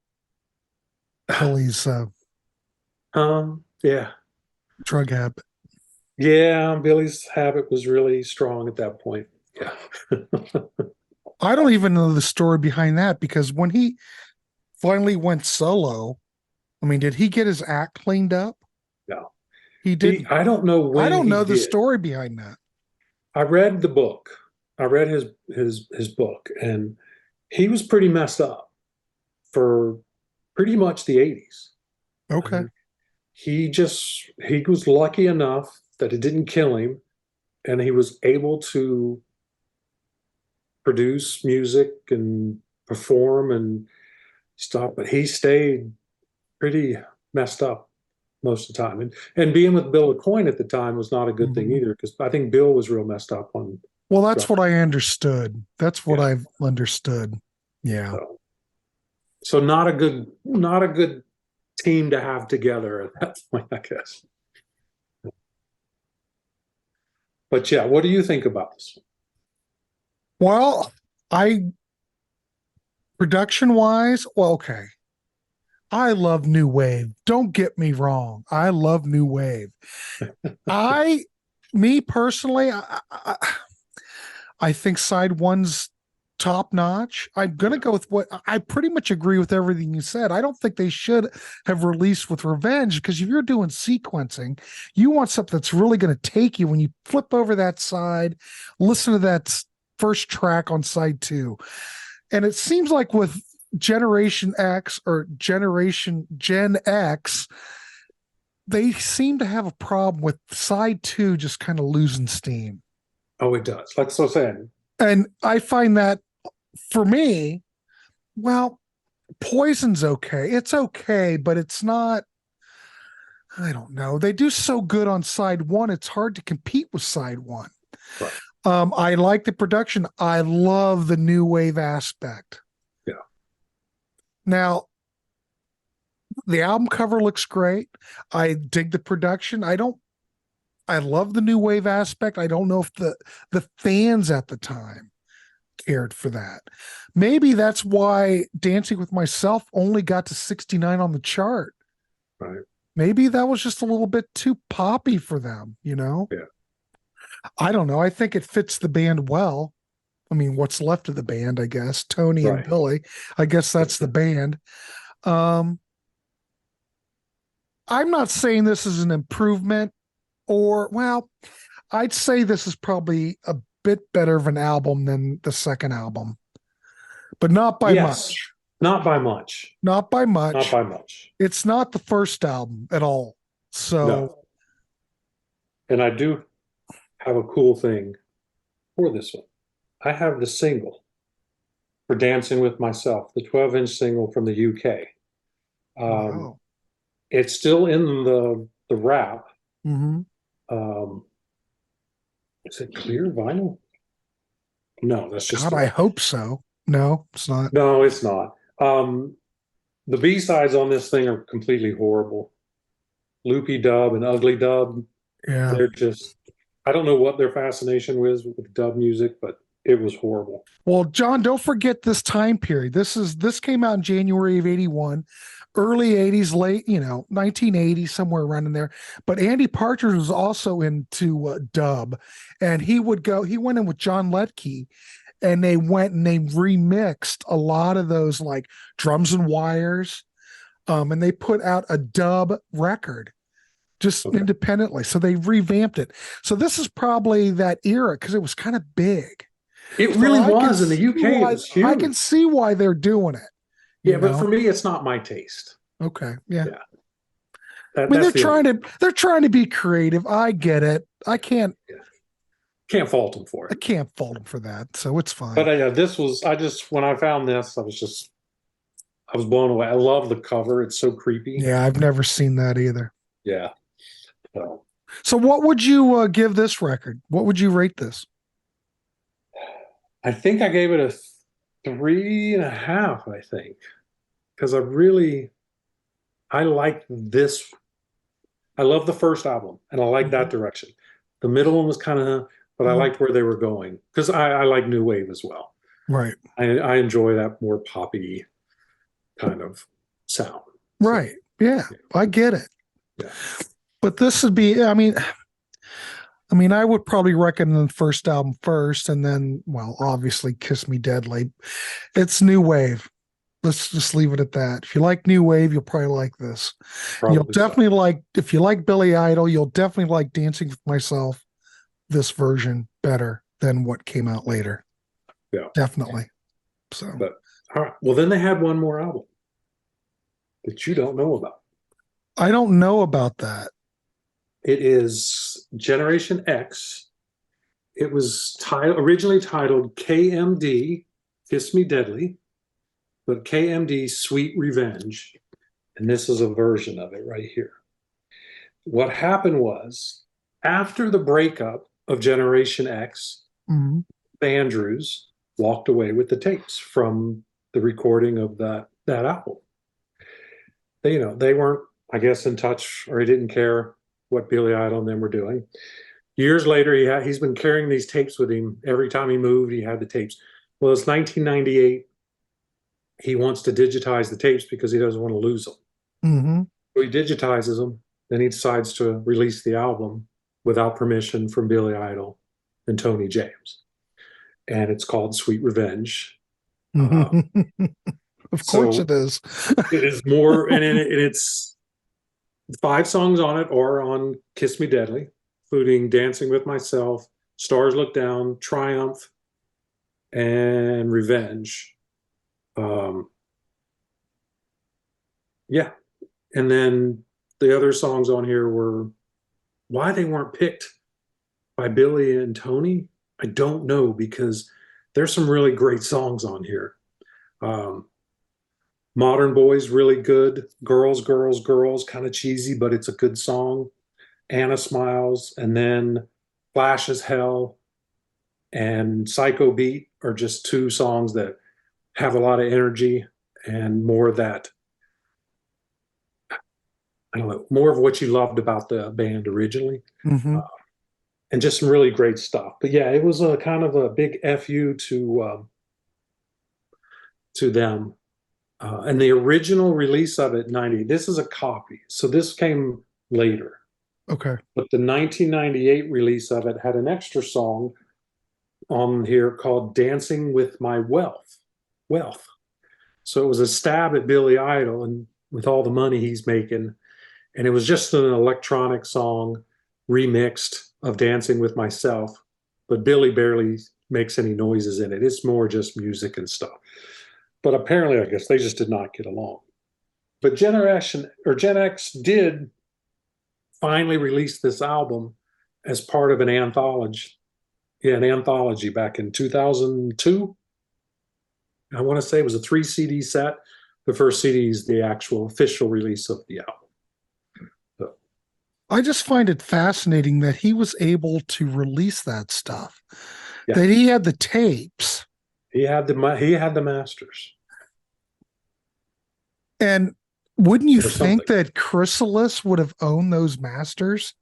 Billy's yeah, drug habit. Yeah, Billy's habit was really strong at that point. Yeah. I don't even know the story behind that, because when he finally went solo, I mean, did he get his act cleaned up? No. He did. I don't know when. I don't know the story behind that. I read the book. I read his book, and he was pretty messed up for pretty much the 80s. Okay. He was lucky enough that it didn't kill him, and he was able to produce music and perform and stuff, but he stayed pretty messed up most of the time. And being with Bill LeCoin at the time was not a good thing either, because I think Bill was real messed up on. Well, that's what I understood. That's what I've understood. Yeah. So not a good team to have together at that point, I guess. But yeah, what do you think about this? Well, production wise, well, okay. I love new wave. Don't get me wrong. I love new wave. Me personally, I think side one's top notch. I'm going to go with what I pretty much agree with everything you said. I don't think they should have released with Revenge, because if you're doing sequencing, you want something that's really going to take you when you flip over that side, listen to that first track on side two. And it seems like with Generation X or Gen X, they seem to have a problem with side two just kind of losing steam. Oh, it does. Like so saying. And I find that for me, well, Poison's okay. It's okay, but it's not, I don't know. They do so good on side one, it's hard to compete with side one. Right. I like the production. I love the new wave aspect. Yeah. Now, the album cover looks great. I dig the production. I love the new wave aspect. I don't know if the fans at the time cared for that. Maybe that's why Dancing with Myself only got to 69 on the chart. Right. Maybe that was just a little bit too poppy for them, you know? Yeah. I don't know. I think it fits the band well. I mean, what's left of the band, I guess. Tony and Billy. I guess that's the band. I'm not saying this is an improvement, or, well, I'd say this is probably a bit better of an album than the second album, but not by much. Not by much. Not by much. Not by much. It's not the first album at all. So, no. And I do have a cool thing for this one. I have the single for Dancing with Myself, the 12-inch single from the UK. wow. It's still in the wrap. Mm-hmm. Is it clear vinyl? No, that's just. God, I hope so. No, it's not. No, it's not. The B-sides on this thing are completely horrible. Loopy dub and ugly dub. Yeah. They're just, I don't know what their fascination was with dub music, but it was horrible. Well, John, don't forget this time period. This came out in January of 81, early 80s, late, 1980, somewhere around in there. But Andy Partridge was also into dub, and he went in with John Letke, and they went and they remixed a lot of those like Drums and Wires, and they put out a dub record just independently. So they revamped it. So this is probably that era because it was kind of big. It really was in the UK. It was huge. I can see why they're doing it. Yeah, but for me, it's not my taste. Okay. Yeah. I mean, they're trying to be creative. I get it. I can't fault them for it. I can't fault them for that. So it's fine. But when I found this, I was blown away. I love the cover. It's so creepy. Yeah, I've never seen that either. Yeah. So what would you give this record? What would you rate this? I think I gave it a 3.5, I think. Because I like this. I love the first album, and I like that direction. The middle one was kind of, but I liked where they were going. Because I like new wave as well. Right. I enjoy that more poppy kind of sound. Right. So, yeah, I get it. Yeah. But this would be, I mean, I would probably recommend the first album first, and then, well, obviously Kiss Me Deadly. It's new wave. Let's just leave it at that. If you like new wave, you'll probably like this. You'll definitely like, if you like Billy Idol, you'll definitely like Dancing with Myself, this version, better than what came out later. Yeah. Definitely. So, but all right. Well, then they had one more album that you don't know about. I don't know about that. It is Generation X. It was originally titled KMD, Kiss Me Deadly, but KMD Sweet Revenge. And this is a version of it right here. What happened was, after the breakup of Generation X, Andrews walked away with the tapes from the recording of that album. they weren't, I guess, in touch, or he didn't care what Billy Idol and them were doing. Years later, he's been carrying these tapes with him. Every time he moved, he had the tapes. Well, it's 1998. He wants to digitize the tapes because he doesn't want to lose them. Mm-hmm. So he digitizes them. Then he decides to release the album without permission from Billy Idol and Tony James. And it's called Sweet Revenge. Of course it is. It is more, and it's 5 songs on it are on Kiss Me Deadly, including Dancing with Myself, Stars Look Down, Triumph, and Revenge. Yeah. And then the other songs on here were, why they weren't picked by Billy and Tony, I don't know, because there's some really great songs on here. Modern Boys, really good. Girls, Girls, Girls, kind of cheesy, but it's a good song. Anna Smiles, and then Flash as Hell and Psycho Beat are just 2 songs that have a lot of energy and more of that, I don't know, more of what you loved about the band originally. Mm-hmm. And just some really great stuff. But yeah, it was a kind of a big FU to them. And the original release of it, 90, this is a copy. So this came later. Okay. But the 1998 release of it had an extra song on here called Dancing with My Wealth. So it was a stab at Billy Idol and with all the money he's making. And it was just an electronic song remixed of Dancing with Myself. But Billy barely makes any noises in it. It's more just music and stuff. But apparently, I guess they just did not get along. But Gen X did finally release this album as part of an anthology. Yeah, an anthology back in 2002. I want to say it was a 3 CD set. The first CD is the actual official release of the album. So, I just find it fascinating that he was able to release that stuff. Yeah. That he had the tapes. He had the masters. And wouldn't you Or think something. that Chrysalis would have owned those masters?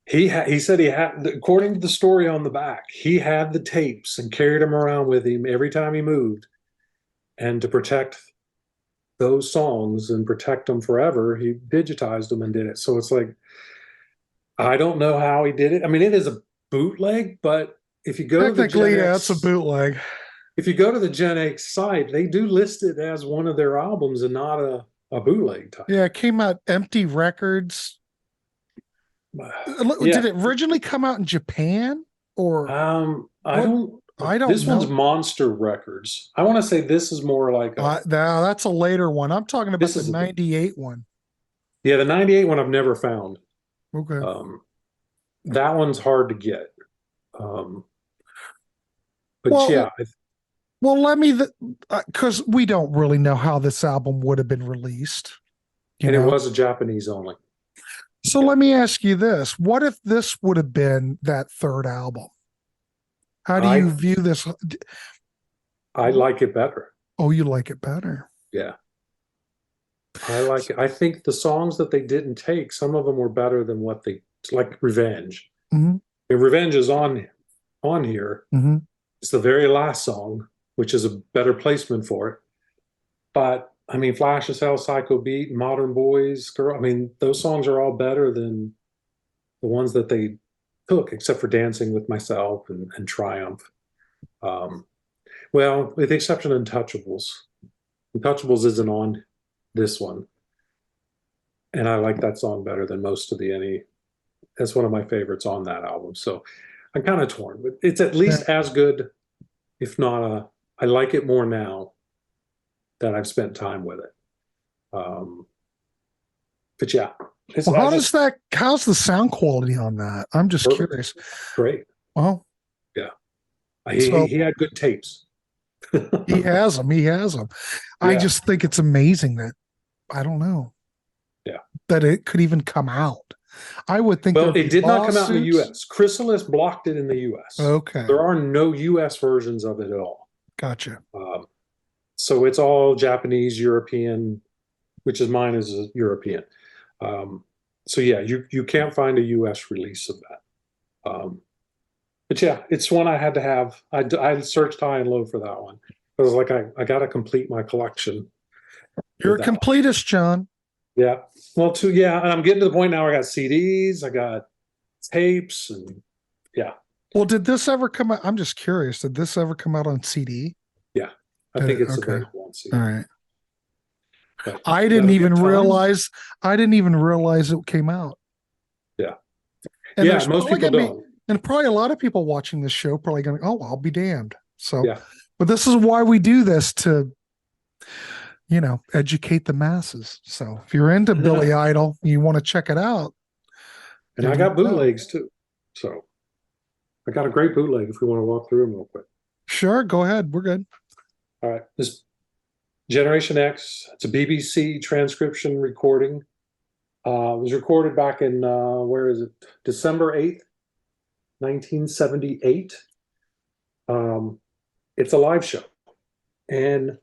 He said he had, according to the story on the back, he had the tapes and carried them around with him every time he moved. And to protect those songs and protect them forever, he digitized them and did it. So it's like, I don't know how he did it. I mean, it is a bootleg, but if you go Technically, to the Gen it's a bootleg. If you go to the Gen X site, they do list it as one of their albums and not a bootleg type. Yeah, it came out Empty Records. Yeah. Did it originally come out in Japan or? I don't know. This one's Monster Records. I want to say this is more like no, that's a later one. I'm talking about the 98 one. Yeah, the 98 one I've never found. Okay. That one's hard to get. But well, yeah. Well, let me, because we don't really know how this album would have been released. And it was a Japanese only. So let me ask you this. What if this would have been that third album? How do you view this? I like it better. Oh, you like it better? Yeah. I like it. I think the songs that they didn't take, some of them were better than what they, like Revenge. Mm-hmm. And Revenge is on here. Mm-hmm. It's the very last song, which is a better placement for it. But I mean, Flash as Hell, Psycho Beat, Modern Boys, Girl. I mean, those songs are all better than the ones that they took, except for Dancing with Myself and Triumph. Well, with the exception of Untouchables. Untouchables isn't on this one. And I like that song better than most of that's one of my favorites on that album. So I'm kind of torn, but it's at least as good, if not I like it more now that I've spent time with it. But yeah. How's the sound quality on that? I'm just curious. Great. Well, yeah. He had good tapes. He has them. Yeah. I just think it's amazing that, I don't know. Yeah. That it could even come out. I would think. Well, it did not come out in the U.S. Chrysalis blocked it in the U.S. Okay. There are no U.S. versions of it at all. Gotcha. So it's all Japanese, European, which is mine is a European. So yeah, you can't find a US release of that. But yeah, it's one I had to have. I searched high and low for that one. I was like, I got to complete my collection. You're a completist, John. Yeah. Well, yeah. And I'm getting to the point now where I got CDs, I got tapes, and yeah. Well, did this ever come out? I'm just curious. Did this ever come out on CD? Yeah. I think it's available on CD. All right. But I didn't even realize it came out. Yeah. And yeah, most people don't. And probably a lot of people watching this show probably going, oh, I'll be damned. So, yeah. But this is why we do this, to, educate the masses. So if you're into Billy Idol, you want to check it out. And I got bootlegs too. So I got a great bootleg if we want to walk through them real quick. Sure. Go ahead. We're good. All right. This Generation X, it's a BBC transcription recording. It was recorded back in, December 8th, 1978. It's a live show. And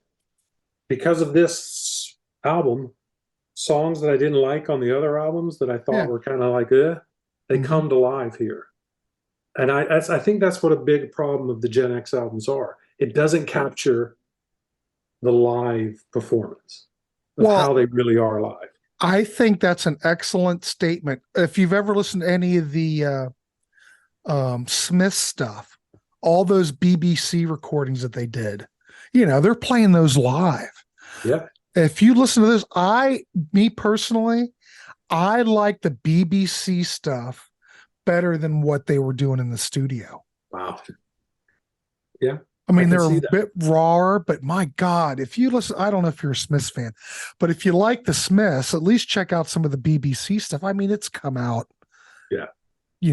because of this album, songs that I didn't like on the other albums that I thought were kind of like, they come to life here. And I think that's what a big problem of the Gen X albums are. It doesn't capture the live performance of how they really are live. I think that's an excellent statement. If you've ever listened to any of the Smith stuff, all those BBC recordings that they did, they're playing those live. Yeah. If you listen to this, me personally, I like the BBC stuff better than what they were doing in the studio. Wow. Yeah. I mean, they're a bit rawer, but my God, if you listen, I don't know if you're a Smiths fan, but if you like the Smiths, at least check out some of the BBC stuff. I mean, it's come out. Yeah.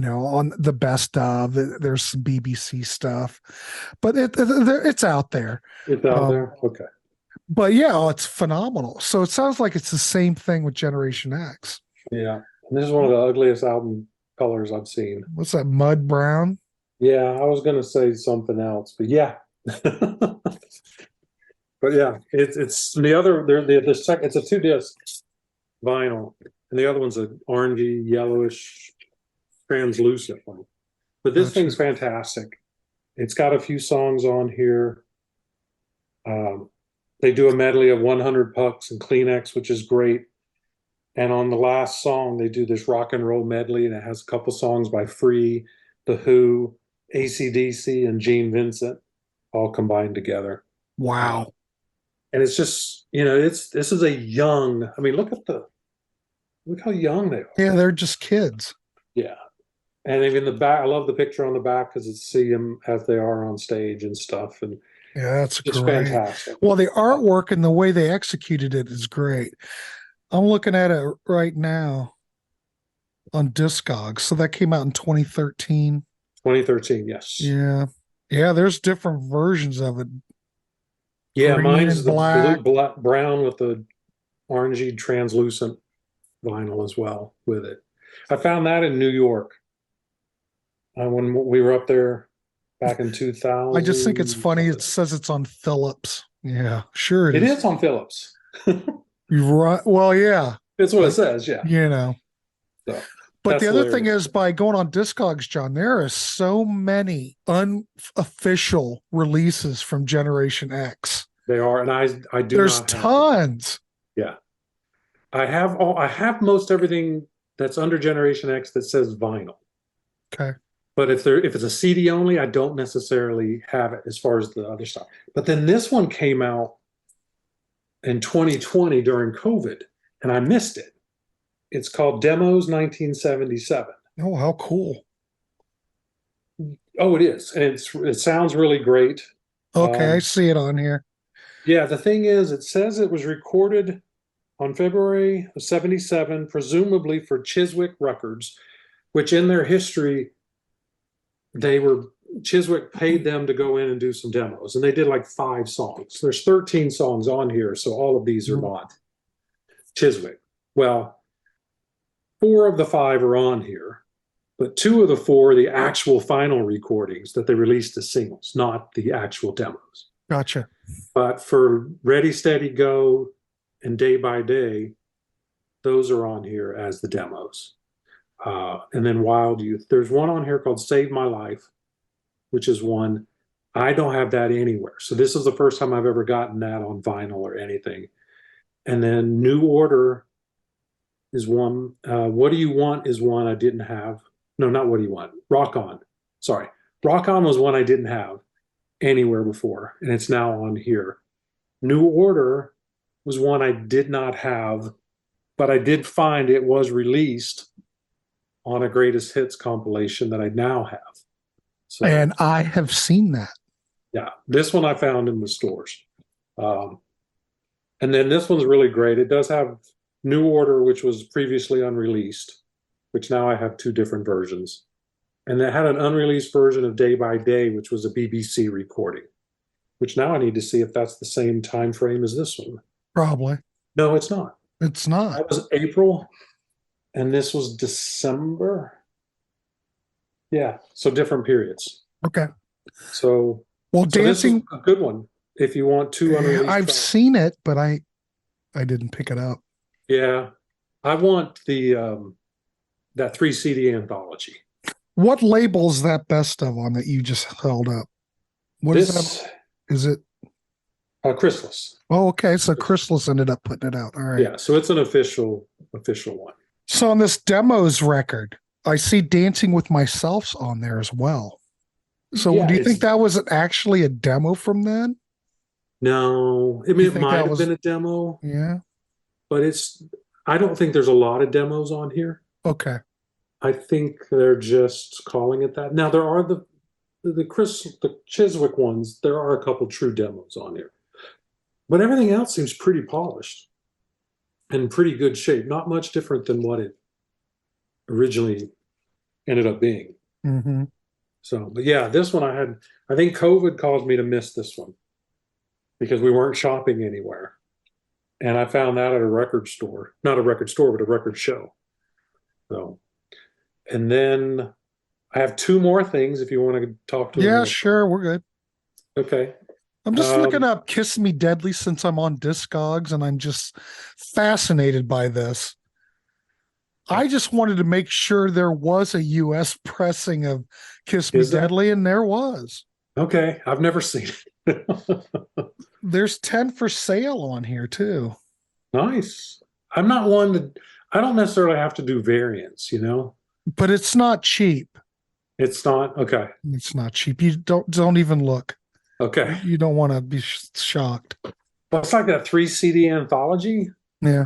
On the best of, there's some BBC stuff, but it's out there. It's out there. Okay. But yeah, it's phenomenal. So it sounds like it's the same thing with Generation X. Yeah. And this is one of the ugliest album colors I've seen. What's that, mud brown? Yeah, I was going to say something else, but yeah. But yeah, it's the other, the second, it's a 2-disc vinyl, and the other one's an orangey, yellowish, translucent one. But this thing's fantastic. It's got a few songs on here. They do a medley of 100 Pucks and Kleenex, which is great. And on the last song, they do this rock and roll medley, and it has a couple songs by Free, The Who, AC/DC, and Gene Vincent all combined together. Wow. And it's just, this is a young, I mean, look how young they are. Yeah, they're just kids. Yeah. And in the back, I love the picture on the back because it's see them as they are on stage and stuff. And yeah, that's just great. Fantastic. Well, the artwork and the way they executed it is great. I'm looking at it right now on Discogs. So that came out in 2013. 2013, yes. Yeah. Yeah, there's different versions of it. Yeah, Green mine's the black. brown with the orangey translucent vinyl as well with it. I found that in New York when we were up there back in 2000. I just think it's funny. It says it's on Philips. Yeah, sure it is on Philips. You're right. Well, yeah. It's what it says, yeah. So. But the other thing is, by going on Discogs, John, there are so many unofficial releases from Generation X. They are, and I do. There's tons. Yeah, I have most everything that's under Generation X that says vinyl. Okay. But if it's a CD only, I don't necessarily have it as far as the other stuff. But then this one came out in 2020 during COVID, and I missed it. It's called Demos 1977. Oh, how cool. Oh, it is. And it sounds really great. Okay, I see it on here. Yeah, the thing is, it says it was recorded on February of 77, presumably for Chiswick Records, which in their history, Chiswick paid them to go in and do some demos. And they did like 5 songs. There's 13 songs on here, so all of these are not Chiswick. Well, 4 of the 5 are on here, but 2 of the 4 are the actual final recordings that they released as singles, not the actual demos. Gotcha. But for Ready, Steady, Go and Day by Day, those are on here as the demos. And then Wild Youth. There's one on here called Save My Life, which is one. I don't have that anywhere. So this is the first time I've ever gotten that on vinyl or anything. And then New Order is one. What Do You Want is one I didn't have. No, not What Do You Want? Rock On. Sorry. Rock On was one I didn't have anywhere before, and it's now on here. New Order was one I did not have, but I did find it was released on a Greatest Hits compilation that I now have. So, And I have seen that. yeah, this one I found in the stores. And then this one's really great. It does have New Order, which was previously unreleased, which now I have 2 different versions. And it had an unreleased version of Day by Day, which was a BBC recording, which now I need to see if that's the same time frame as this one. Probably. No, it's not. It's not. That was April, and this was December. Yeah, so different periods. Okay. So, Well, so this is Dancing, a good one if you want 2 unreleased. I've tracks. seen it, but I didn't pick it up. Yeah, I want the that 3 CD anthology. What label's that best of on that you just held up? What is that? Is it? Chrysalis. Oh, okay. So Chrysalis ended up putting it out. All right. Yeah, so it's an official one. So on this demos record, I see Dancing with Myself's on there as well. So Yeah, do you it's- think that was actually a demo from then? No, I mean You it think might that have was- been a demo, Yeah. but I don't think there's a lot of demos on here. Okay. I think they're just calling it that. Now there are the Chiswick ones. There are a couple true demos on here, but everything else seems pretty polished and pretty good shape. Not much different than what it originally ended up being. Mm-hmm. So, but yeah, this one I think COVID caused me to miss this one because we weren't shopping anywhere. And I found that at a record store, not a record store, but a record show. So, and then I have 2 more things if you want to talk to them. Yeah, sure. We're good. Okay. I'm just looking Um, up Kiss Me Deadly since I'm on Discogs and I'm just fascinated by this. I just wanted to make sure there was a US pressing of Kiss Me Is there? Deadly, and there was. Okay. I've never seen it. There's 10 for sale on here too. Nice. I'm not one to, I don't necessarily have to do variants, But it's not cheap. It's not. Okay. It's not cheap. You don't even look. Okay. You don't want to be shocked. Well, it's like that 3 CD anthology. Yeah.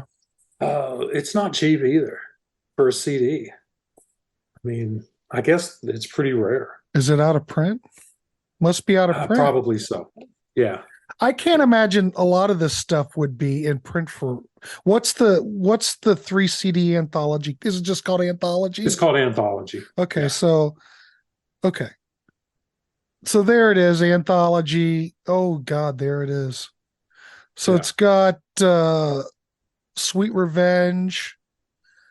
It's not cheap either for a CD. I mean, I guess it's pretty rare. Is it out of print? Must be out of print. Probably so. Yeah. I can't imagine a lot of this stuff would be in print for what's the 3 CD anthology? Is it just called anthology? It's called Anthology. Okay, yeah. so there it is, anthology. Oh God, there it is. So Yeah. it's got Sweet Revenge,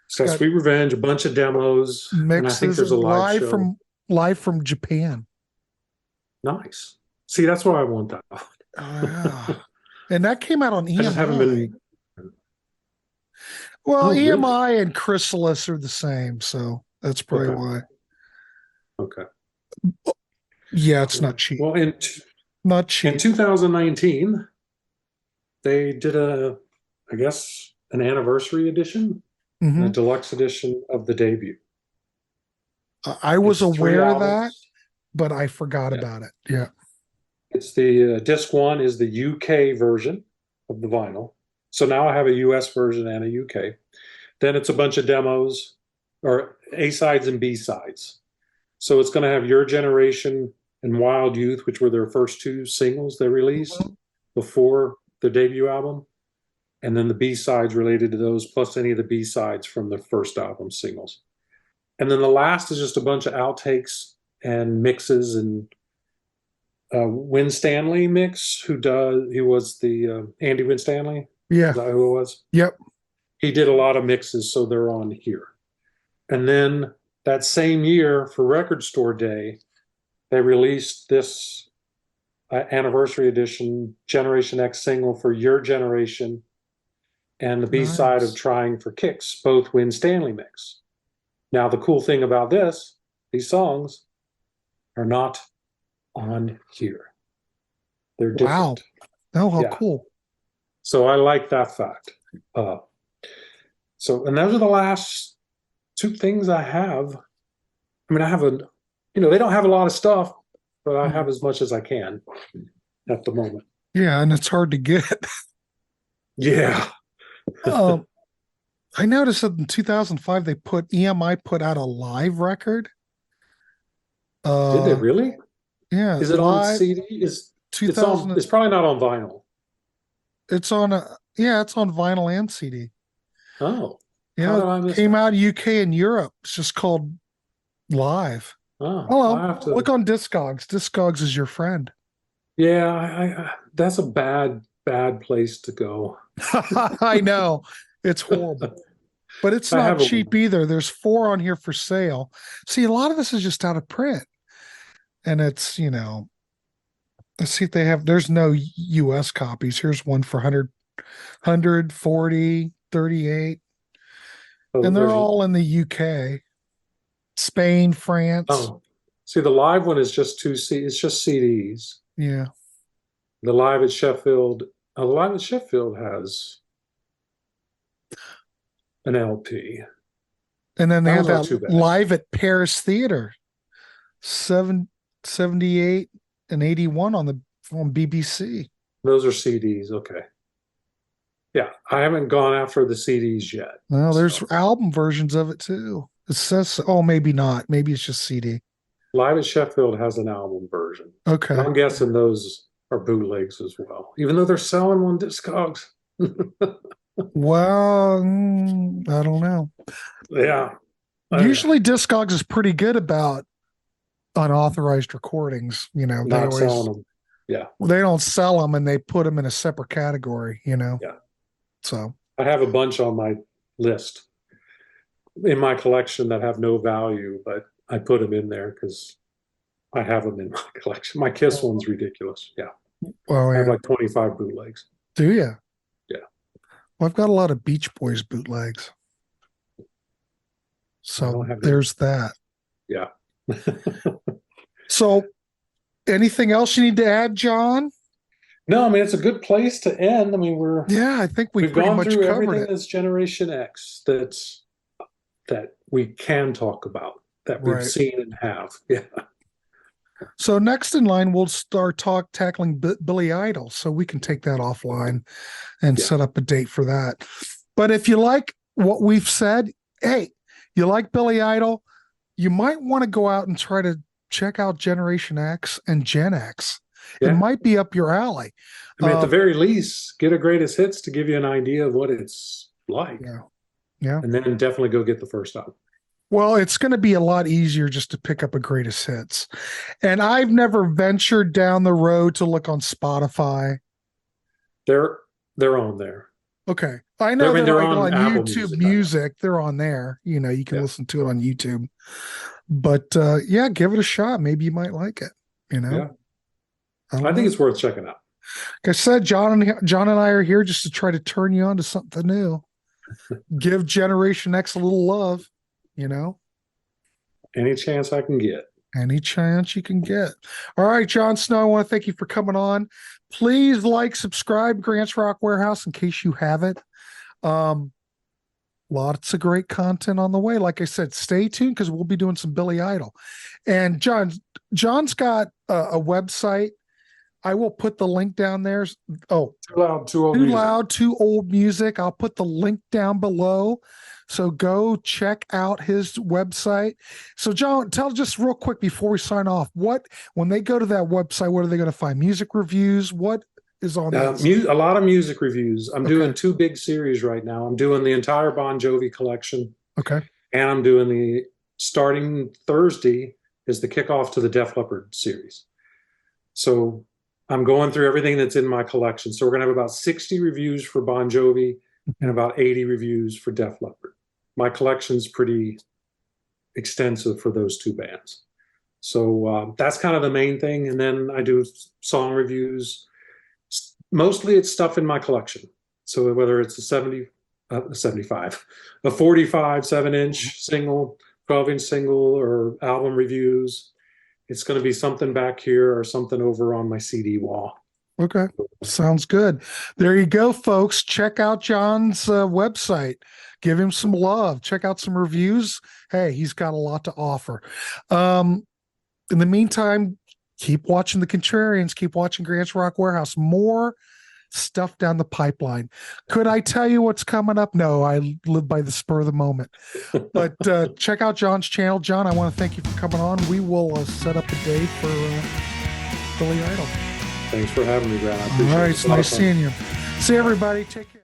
It's got Sweet Revenge, a bunch of demos, and I think mixes there's a live show. live from Japan. Nice. See, that's why I want that. Oh, yeah. And that came out on EMI. I just haven't been. Well, Oh, really? EMI and Chrysalis are the same, so that's probably Okay. why. Okay. Yeah, it's not cheap. Well, Not in cheap. 2019, they did an anniversary edition, Mhm. a deluxe edition of the debut. I was It's 3 aware of that, albums. but I forgot Yeah. about it. Yeah. It's the disc 1 is the UK version of the vinyl. So now I have a US version and a UK. Then it's a bunch of demos or A sides and B sides. So it's going to have Your Generation and Wild Youth, which were their first 2 singles they released before the debut album. And then the B sides related to those, plus any of the B sides from the first album singles. And then the last is just a bunch of outtakes and mixes and Win Stanley mix, he was the Andy Win Stanley. Yeah. Is that who it was? Yep. He did a lot of mixes, so they're on here. And then that same year for Record Store Day, they released this anniversary edition Generation X single for Your Generation and the B-side Nice. of Trying for Kicks both win Stanley mix. Now, the cool thing about these songs are not on here. They're Wow. different. Oh, how Yeah. cool. So I like that fact. And those are the last two things I have. I mean, I have they don't have a lot of stuff, but I have as much as I can at the moment. Yeah, and it's hard to get. Yeah. I noticed that in 2005 EMI put out a live record. Did they really? Yeah. Is it on live CD? It's 2000. It's probably not on vinyl. It's on it's on vinyl and CD. Oh. Yeah, How did I miss came that? out UK and Europe. It's just called Live. Oh, Hello. I have to Look on Discogs. Discogs is your friend. Yeah, I that's a bad place to go. I know. It's horrible. But it's I not have a- cheap either. There's 4 on here for sale. See, a lot of this is just out of print. And it's, let's see if there's no US copies. Here's one for 100, 40, 38. And they're there's- all in the UK, Spain, France. Oh, see, the live one is just it's just CDs. Yeah. The live at Sheffield has an LP. And then they That have was not that too bad. Live at Paris Theater, 78 and 81 on BBC. Those are CDs. Okay. Yeah, I haven't gone after the CDs yet. Well, there's album versions of it too. It says, maybe not. Maybe it's just CD. Live at Sheffield has an album version. Okay. And I'm guessing those are bootlegs as well, even though they're selling on Discogs. Well, I don't know. Yeah. Usually Discogs is pretty good about unauthorized recordings. Not selling them. Yeah. They don't sell them and they put them in a separate category, Yeah. So I have a bunch on my list in my collection that have no value, but I put them in there because I have them in my collection. My Kiss one's ridiculous. Yeah. Oh, I have yeah. like 25 bootlegs. Do you? Yeah. Well, I've got a lot of Beach Boys bootlegs. I So don't have there's that. Yeah. So anything else you need to add, John? No, I mean, it's a good place to end. I mean, I think we've pretty gone much through covered everything it. that's Generation X that we can talk about, that we've Right. seen and have. Yeah. So next in line, we'll start tackling Billy Idol, so we can take that offline and set up a date for that. But if you like what we've said, hey, you like Billy Idol, you might want to go out and try to check out Generation X and Gen X. Yeah. It might be up your alley. I mean, at the very least, get a greatest hits to give you an idea of what it's like. Yeah. And then definitely go get the first album. Well, it's going to be a lot easier just to pick up a greatest hits. And I've never ventured down the road to look on Spotify. They're on there. Okay. I know they're on Apple YouTube Music. They're on there. You can listen to it on YouTube. But give it a shot. Maybe you might like it. Yeah. I think it's worth checking out. Like I said, John and I are here just to try to turn you on to something new. Give Generation X a little love, Any chance I can get. Any chance you can get. All right, Jon Snow, I want to thank you for coming on. Please subscribe, Grant's Rock Warehouse, in case you haven't. Lots of great content on the way. Like I said, stay tuned because we'll be doing some Billy Idol. And John's got a website. I will put the link down there. Oh, Too loud, too old. Too music. Loud, Too Old Music. I'll put the link down below. So go check out his website. So John, tell just real quick before we sign off, when they go to that website, what are they going to find? Music reviews? What is on that? A lot of music reviews. I'm doing 2 big series right now. I'm doing the entire Bon Jovi collection. Okay. And I'm doing starting Thursday is the kickoff to the Def Leppard series. So I'm going through everything that's in my collection. So we're going to have about 60 reviews for Bon Jovi and about 80 reviews for Def Leppard. My collection's pretty extensive for those 2 bands. So that's kind of the main thing. And then I do song reviews. Mostly it's stuff in my collection. So whether it's a 75, a 45 7-inch single, 12-inch single, or album reviews, it's going to be something back here or something over on my CD wall. Okay. Sounds good. There you go, folks. Check out John's website. Give him some love. Check out some reviews. Hey, he's got a lot to offer. In the meantime, keep watching the Contrarians. Keep watching Grant's Rock Warehouse. More stuff down the pipeline. Could I tell you what's coming up? No, I live by the spur of the moment. But check out John's channel. John, I want to thank you for coming on. We will set up a day for Billy Idol. Thanks for having me, Grant. I appreciate it. All right, it's nice seeing you. See everybody. Take care.